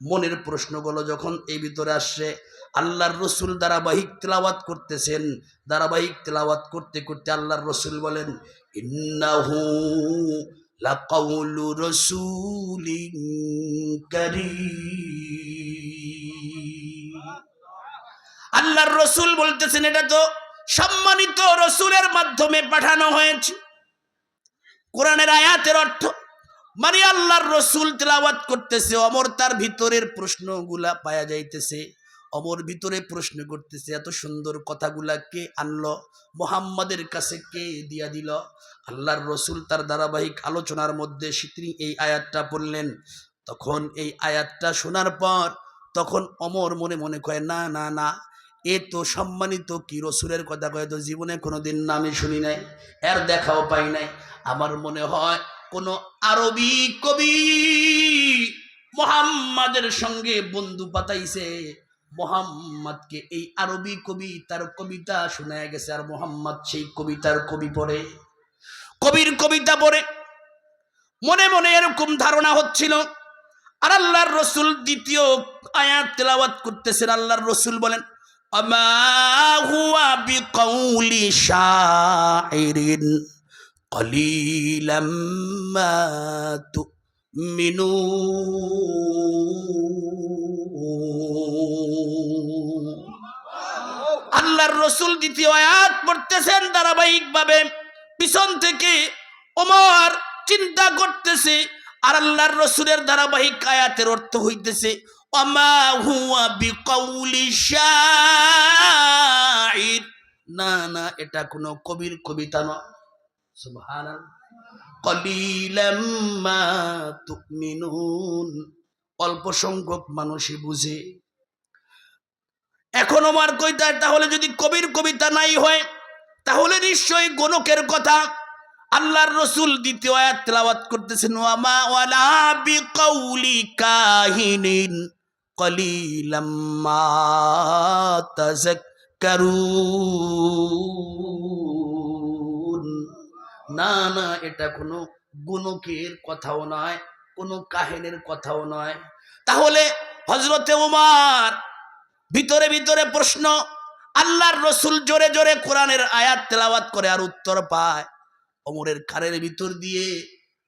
মনের প্রশ্নগুলো যখন এই ভিতরে আসছে, আল্লাহর রসুল ধারাবাহিক তেলাওয়াত করতেছেন। ধারাবাহিক তেলাওয়াত করতে করতে আল্লাহর রসুল বলেন, ইন্নাহু লাকাউলু রাসূলিন কারীম। আল্লাহর রসুল বলতেছেন, এটা তো সম্মানিত রসুলের মাধ্যমে পাঠানো হয়েছে। কোরআনের আয়াতের অর্থ মানে আল্লাহর রসুল তেলাওয়াত করতেছে, ওমর তার ভিতরের প্রশ্নগুলা পায়া যাইতেছে। ওমর ভিতরে প্রশ্ন করতেছে, এত সুন্দর কথাগুলা কে আনলো? মুহাম্মাদের কাছে কে দিয়া দিল? আল্লাহর রসুল তার ধারাবাহিক আলোচনার মধ্যে তিনি এই আয়াতটা পড়লেন। তখন এই আয়াতটা শোনার পর তখন ওমর মনে মনে কয়, না না না, এ তো সম্মানিত কি রসুলের কথা কয়, তো জীবনে কোনোদিন নামে শুনি নাই, এর দেখাও পাই নাই। আমার মনে হয় কোন আরবি কবি মুহাম্মাদের সঙ্গে বন্ধু পাতাইছে। মুহাম্মাদকে এই আরবি কবি তার কবিতা শোনায় গেছে, আর মুহাম্মদ সেই কবিতার কবি পড়ে, কবির কবিতা পড়ে। মনে মনে এরকম ধারণা হচ্ছিল। আর আল্লাহর রসুল দ্বিতীয় আয়াত তেলাওয়াত করতেছেন। আল্লাহর রসুল বলেন, আমা হুয়া বিকাউলি শাইরিন কলিলাম মা তুমিনুন। আল্লাহর রসুল দ্বিতীয় আয়াত পড়তেছেন ধারাবাহিকভাবে। পিছন থেকে ওমর চিন্তা করতেছে, আর আল্লাহর রসুলের ধারাবাহিক আয়াতের অর্থ হইতেছে, ওমা হুয়া বিকাউলি শাইর। না না, এটা কোনো কবির কবিতা নয়। সুবহানাল্লাহ। কলিলাম মা তুমিনুন, অল্প সংখ্যক মানুষই বুঝে। এখন ওমর কইতা, তাহলে যদি কবির কবিতা নাই হয় তাহলে নিশ্চয়ই গণকের কথা। আল্লাহর রসুল দ্বিতীয় আয়াত তেলাওয়াত করতেছেন, ওয়ামা ওয়ালা বিকাউলি কাহিনিন কলিলাম মা তাযাক্কারুন। না না, এটা কোনো গুণকের কথাও নয়, কোনো কাহিনীর কথাও নয়। তাহলে হযরতে ওমর ভিতরে ভিতরে প্রশ্ন, আল্লাহর রসুল জোরে জোরে কোরআনের আয়াত তেলাওয়াত করে আর উত্তর পায়, ওমরের কানের ভিতর দিয়ে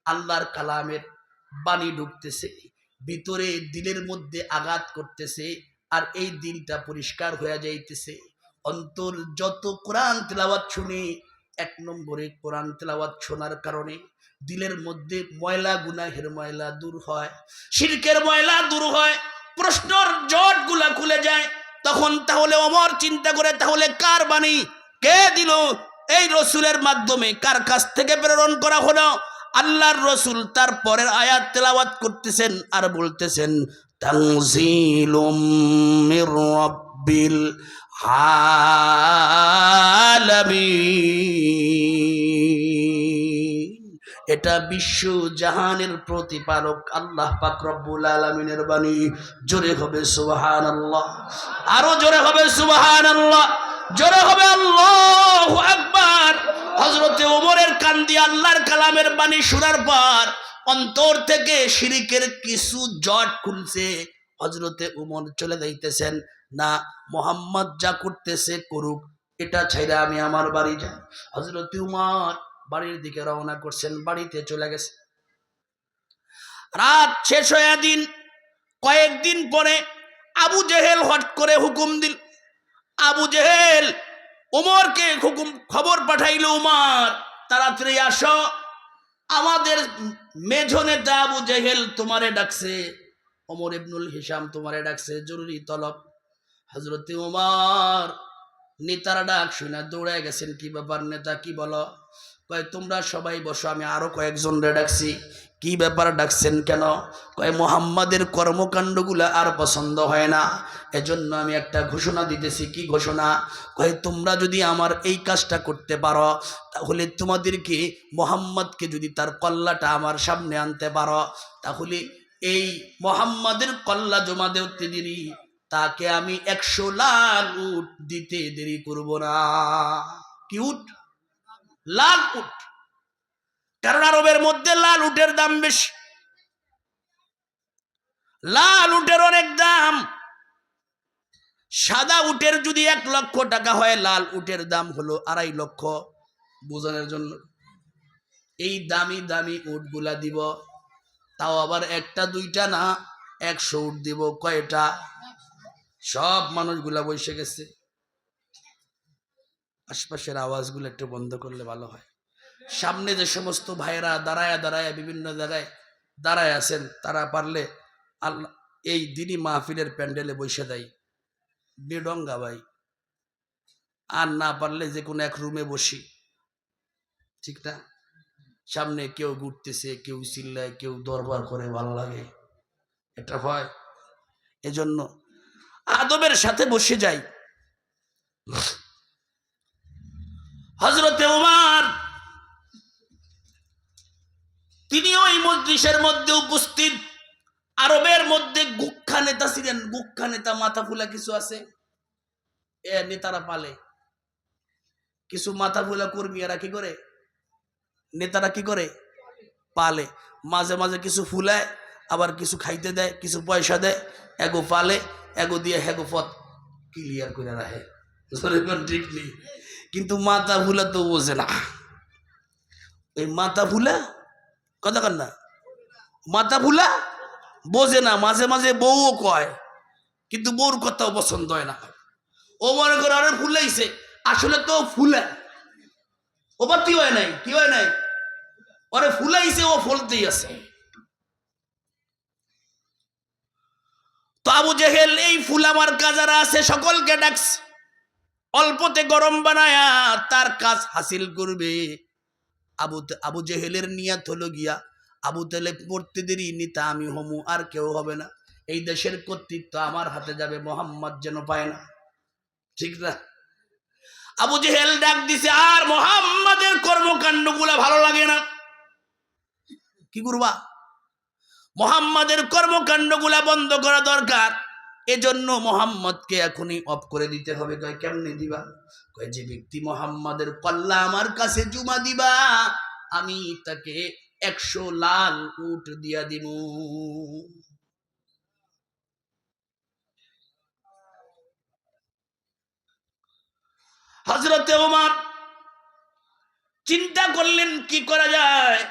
আল্লাহর কালামের বাণী ঢুকতেছে, ভিতরে দিলের মধ্যে আঘাত করতেছে, আর এই দিলটা পরিষ্কার হয়ে যাইতেছে। অন্তর যত কোরআন তেলাওয়াত শুনে, এক নম্বরে কোরআন তেলাওয়াত শোনার কারণে দিলের মধ্যে ময়লা, গুনাহের ময়লা দূর হয়, শিরকের ময়লা দূর হয়, প্রশ্নর জট গুলা খুলে যায়। তখন তাহলে ওমর চিন্তা করে, তাহলে কার বাণী, কে দিল? এই রসুলের মাধ্যমে কার কাছ থেকে প্রেরণ করা হলো? আল্লাহর রসুল তার পরের আয়াত তেলাওয়াত করতেছেন আর বলতেছেন, তানজিলুম মির রাব্বিল আলামিন। এটা বিশ্ব জাহানের প্রতিপালক আল্লাহ পাক রব্বুল আলামিনের বাণী। জোরে হবে সুবহানাল্লাহ, আরো জোরে হবে সুবহানাল্লাহ, জোরে হবে আল্লাহু আকবার। হযরতে ওমরের কান দিয়ে আল্লাহর কালামের বাণী শোনার পর অন্তর থেকে শিরকের কিছু জট খুলছে। হযরতে ওমর চলে যাইতেছেন, না, মুহাম্মদ যা করতেছে করুক, এটা ছাইরা আমি আমার বাড়ি যাই। হযরতে ওমর বাড়ির দিকে রওনা করছেন, বাড়িতে চলে গেছে। রাত শেষ হয়ে দিন, কয়েকদিন পরে আবু জেহেল হট করে হুকুম দিল। আবু জেহেল ওমরকে হুকুম খবর পাঠাইল, উমর তাড়াতাড়ি আসো, আমাদের মেঝো নেতা আবু জেহেল তোমারে ডাকছে, ওমর ইবনুল হিশাম তোমারে ডাকছে, জরুরি তলব। হযরতে ওমর নেতার ডাক শুনে দৌড়ে গেছেন, কি ব্যাপার নেতা, কি বলো? কয় তোমরা সবাই বসো, আমি আরো কয়েকজন রে ডাকছি। কি ব্যাপার, ডাকছেন কেন? কয় মুহাম্মাদের কর্মকাণ্ডগুলা আর পছন্দ হয় না, এজন্য আমি একটা ঘোষণা দিতেছি। কি ঘোষণা? কয় তোমরা যদি আমার এই কাজটা করতে পারো, তাহলে তোমাদেরকে মুহাম্মদকে যদি তার কল্লাটা আমার সামনে আনতে পারো, তাহলে এই মুহাম্মাদের কল্লা জমা দেওয়াতে দেরি, তাকে আমি 100 লাখ উট দিতে দেরি করব না। কি উট? লাল উট। কারণ আরবের মধ্যে লাল উটের দাম বেশি, লাল উটের অনেক দাম। সাদা উটের যদি 1 লক্ষ টাকা হয়, লাল উটের দাম হলো 2.5 লক্ষ। বোঝানোর জন্য এই দামি দামি উটগুলা দিব, তাও আবার একটা দুইটা না, 100 উট দিব। কয়টা? সব মানুষগুলা বসে গেছে। আশপাশের আওয়াজগুলো একটু বন্ধ করলে ভালো হয়। সামনে যে সমস্ত ভাইরা দাঁড়ায় দাঁড়ায় বিভিন্ন জায়গায় দাঁড়ায় আছেন, তারা পারলে আল্লাহ এই দিনই মাহফিলের প্যান্ডেলে বসে দেয় বেডঙ্গা ভাই, আর না পারলে যে কোনো এক রুমে বসি, ঠিক না? সামনে কেউ ঘুরতেছে, কেউ চিল্লায়, কেউ দরবার করে, ভালো লাগে, এটা হয়। এজন্য আদবের সাথে বসে যাই। হযরতে ওমর তিনি ওই মজলিসের মধ্যে উপস্থিত। আরবের মধ্যে গুক্ষা নেতা ছিলেন, গুক্ষা নেতা মাথা ফুলা কিছু আছে, এ নেতারা পালে কিছু মাথা ফুলা কর্মীরা কি করে, নেতারা কি করে, পালে। মাঝে মাঝে কিছু ফুলায়, আবার কিছু খাইতে দেয়, কিছু পয়সা দেয়, এগো পালে, এগো দিয়ে হেগো পথ ক্লিয়ার করে রাখে। ঠিক নেই, কিন্তু মাথা ফুলা তো বোঝে না। ওই মাথা ফুলা কথা কন না, মাথা ফুলা বোঝে না। মাঝে মাঝে বউও কয়, কিন্তু বউর কথাও পছন্দ হয় না। ও মনে করে আরে ফুলাইছে, আসলে তো ফুলা ও বা কি হয় নাই, কি হয় নাই, ওরে ফুলাইছে, ও ফলতেই আছে। তো আবু জেহেল এই ফুলামার কাজারা আছে সকলকে ডাকছে, অল্পতে গরম বানায়া তার কাজ হাসিল করবে। আবু জেহেলের নিয়াত হলো গিয়া আবু তালেব পড়তে দেরি নিতা আমি হমু, আর কেউ হবে না, এই দেশের কর্তৃত্ব আমার হাতে যাবে, মোহাম্মদ যেন পায় না, ঠিক না? আবু জেহেল ডাক দিছে, আর মোহাম্মদের কর্মকাণ্ড গুলা ভালো লাগে না, কি করবা? মোহাম্মদের কর্মকাণ্ড গুলা বন্ধ করা দরকার, এজন্য মোহাম্মদকে এখনই অফ করে দিতে হবে। কয় কেমনে দিবা? কয় যে ব্যক্তি মোহাম্মদের কল্লা আমার কাছে জুমা দিবা, আমি তাকে 100 লাল উট দিয়া দিব। হযরতে ওমর চিন্তা করলেন কি করা যায়।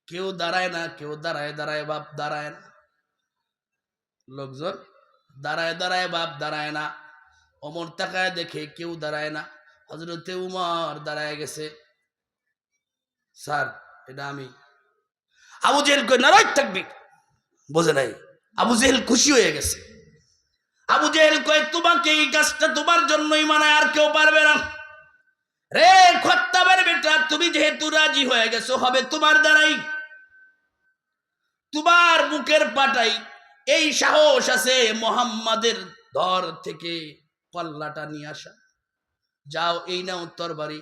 কেউ দাঁড়ায় না, কেউ দাঁড়ায় দাঁড়ায় বাপ দাঁড়ায় না, লোকজন দাঁড়ায় দাঁড়ায় বাপ দাঁড়ায় না। ওমর তাকায় দেখে কেউ দাঁড়ায় না। হযরতে উমর দাঁড়ায় গেছে, স্যার এটা আমি। আবু জেহেল কই নারাজ থাকবি, বোঝে নাই। আবু জেহেল খুশি হয়ে গেছে। আবু জেহেল কয় তোমাকে এই কাজটা তোমার জন্যই মানায়, আর কেউ পারবে না। রে খত্তাবের বেটা, তুমি যেহেতু রাজি হয়ে গেছো, হবে তোমার দ্বারাই। তোমার মুখের পাটাই এই সাহস আছে মুহাম্মাদের ধর থেকে কল্লাটা নিয়ে আসা। যাও এই নাও তরবারি,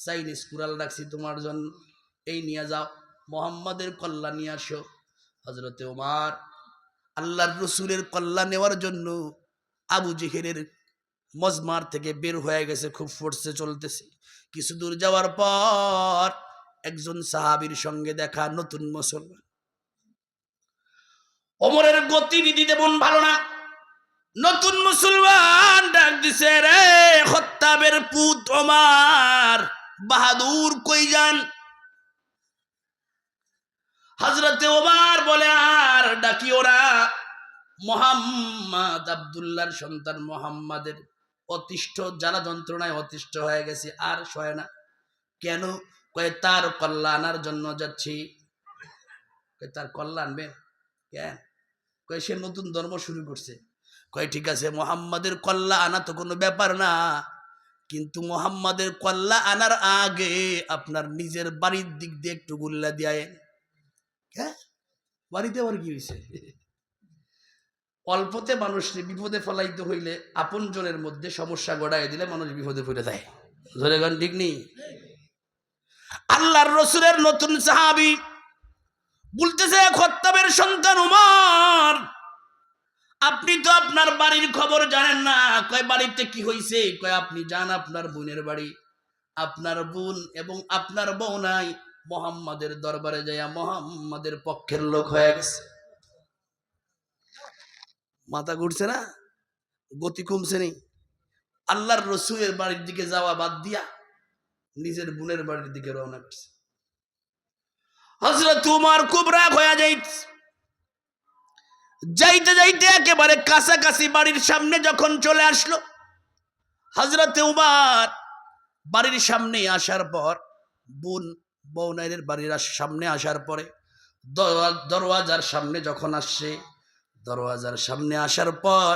চাইনিজ কুড়াল রাখছি তোমার জন্য, এই নিয়ে যাও, মুহাম্মাদের কল্লা নিয়ে আসো। হযরতে ওমর আল্লাহর রসুলের কল্লা নেওয়ার জন্য আবু জেহেলের মজমার থেকে বের হয়ে গেছে, খুব ফোর্সে চলতেছে। কিছু দূর যাওয়ার পর একজন সাহাবীর সঙ্গে দেখা, নতুন মুসলমান। ওমরের গতিবিধি তেমন ভালো না। নতুন মুসলমান ডাক দিছে, রে খত্তাবের পুত ওমর বাহাদুর কই যান? হযরতে ওমর বলে আর ডাকিও না, মুহাম্মদ আব্দুল্লাহর সন্তান মুহাম্মাদের অতিষ্ঠ জ্বালা যন্ত্রণায় অতিষ্ঠ হয়ে গেছে, আর সয় না। কেন? কয় তার কল্লা আনার জন্য যাচ্ছি। কয় তার কল্লা আনবে কেন? কয় সে নতুন ধর্ম শুরু করছে। কয় ঠিক আছে, মুহাম্মাদের কল্লা আনা তো কোনো ব্যাপার না, কিন্তু মুহাম্মাদের কল্লা আনার আগে আপনার নিজের বাড়ির দিক দিয়ে একটু গুল্লা দিয়ে। হ্যাঁ, বাড়িতে আবার কি হয়েছে? অল্পতে মানুষকে বিপদে ফেলাইতে হইলে আপন জনের মধ্যে সমস্যা গড়াই দিলে মানুষ বিপদে পড়ে যায়। ধরে গান ঠিক নেই। আল্লাহর রসুলের নতুন সাহাবী বলতেছে, খত্তাবের সন্তান উমর, আপনি তো আপনার বাড়ির খবর জানেন না। কয় বাড়িতে কি হয়েছে? কয় আপনি যান আপনার বোনের বাড়ি, আপনার বোন এবং আপনার বউ নাই, মুহাম্মাদের দরবারে যাইয়া মুহাম্মাদের পক্ষের লোক হয়ে গেছে। মাথা ঘুরছে না? গতি কমছে নেই? আল্লাহর রসুলের বাড়ির দিকে যাওয়া বাদ দিয়া নিজের বোনের বাড়ির দিকে রওনা করছে। হযরত উমর খুব রাগ হয়ে যাইতে যাইতে একেবারে কাছাকাছি বাড়ির সামনে যখন চলে আসলো, হযরত উমর বাড়ির সামনে আসার পর, বোন বউনাইরের বাড়ির সামনে আসার পরে দরওয়াজার সামনে যখন আসছে, দরওয়াজার সামনে আসার পর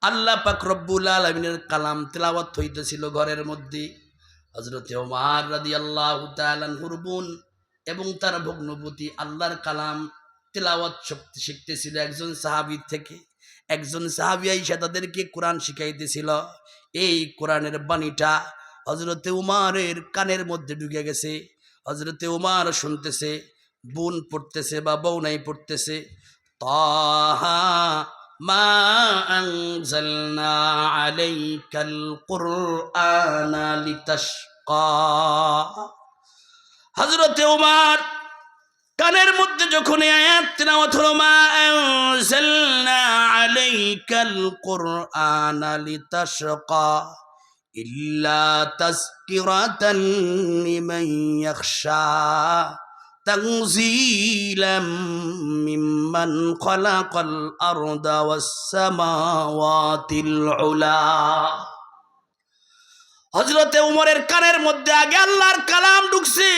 আল্লাহ পাক রব্বুল আলামিনের কালাম তেলাওয়াত হইতেছিল ঘরের মধ্যে। হযরতে ওমর রাদিয়াল্লাহু তাআলা আনহুর বোন এবং তার ভগ্নপতি আল্লাহর কালাম তেলাওয়াত শিখতেছিল একজন সাহাবীর থেকে। একজন সাহাবী আইসা তাদেরকে কোরআন শিখাইতেছিল। এই কোরআনের বাণীটা হযরতে উমরের কানের মধ্যে ঢুকে গেছে। হযরতে উমর শুনতেছে, বোন পড়তেছে বা বউনাই পড়তেছে, তাহা মা আনজালনা আলাইকাল কুরআনা লিতাশকা। হযরতে উমর কানের মধ্যে যখন এই আয়াত তেলাওয়াত হলো, মা আনজালনা আলাইকাল কুরআনা লিতাশকা ইল্লা তাযকিরাতান লিমান ইয়াখশা তানজিলাম মিম্মান খালাকাল আরদা ওয়াস সামাওয়াতিল উলা। হযরতে উমরের কানের মধ্যে আগে আল্লাহর কালাম ঢুকছে,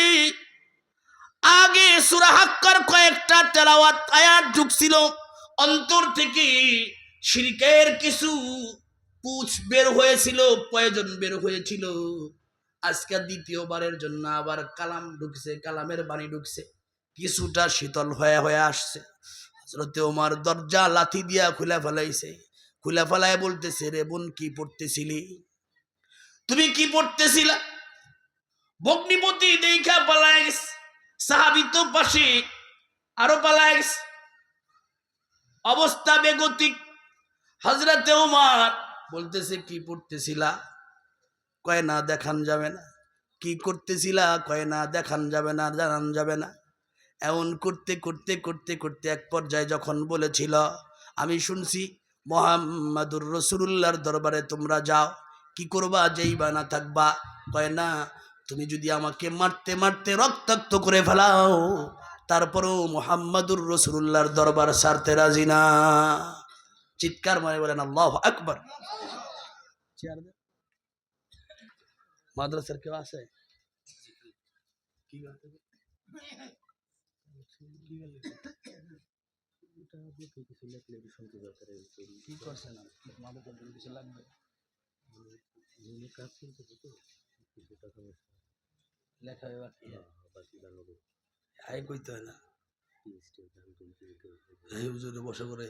আগে সূরা হাক্কার কয়েকটা তেলাওয়াত আয়াত ঢুকছিল। অন্তর থেকে শিরকের কিছু পুঁছ বের হয়েছিল, প্রয়োজন বের হয়েছিল। আজকে দ্বিতীয়বারের জন্য আবার কালাম ঢুকছে, কালামের বাণী ঢুকছে, কিছুটা শীতল হয়ে হয়ে আসছে। হযরতে ওমর দরজা লাথি দিয়া খুলে ফেলাইছে। খুলে ফেলায় বলতেছে, রে বোন কি পড়তেছিলি? তুমি কি পড়তেছিলা? ভগ্নিপতি দেখা পালায় গেছে, সাহাবী তো পাশে আরো পালায় গেছে, অবস্থা বেগতিক। হযরতে ওমর বলতেছে, কি পড়তেছিলা? কয় না দেখান যাবে না। কি করতেছিলা? কয় না, দেখান যাবে না, জানান যাবে না। এমন করতে করতে করতে করতে এক পর্যায়ে যখন বলেছিল, আমি শুনছি মুহাম্মাদুর রাসূলুল্লাহর দরবারে তোমরা যাও, কি করবা? যেই বা না থাকবা। কয় না, তুমি যদি আমাকে মারতে মারতে রক্তাক্ত করে ফেলাও, তারপরেও মুহাম্মাদুর রাসূলুল্লাহর দরবার ছাড়তে রাজি না। চিৎকার মারে বলেন আল্লাহু আকবার। মাদ্রাসার কেউ আছে? কি করছেন? কিছু লাগবে? লেখা আই কইতে হয় না, এই হুজুরে বসে করে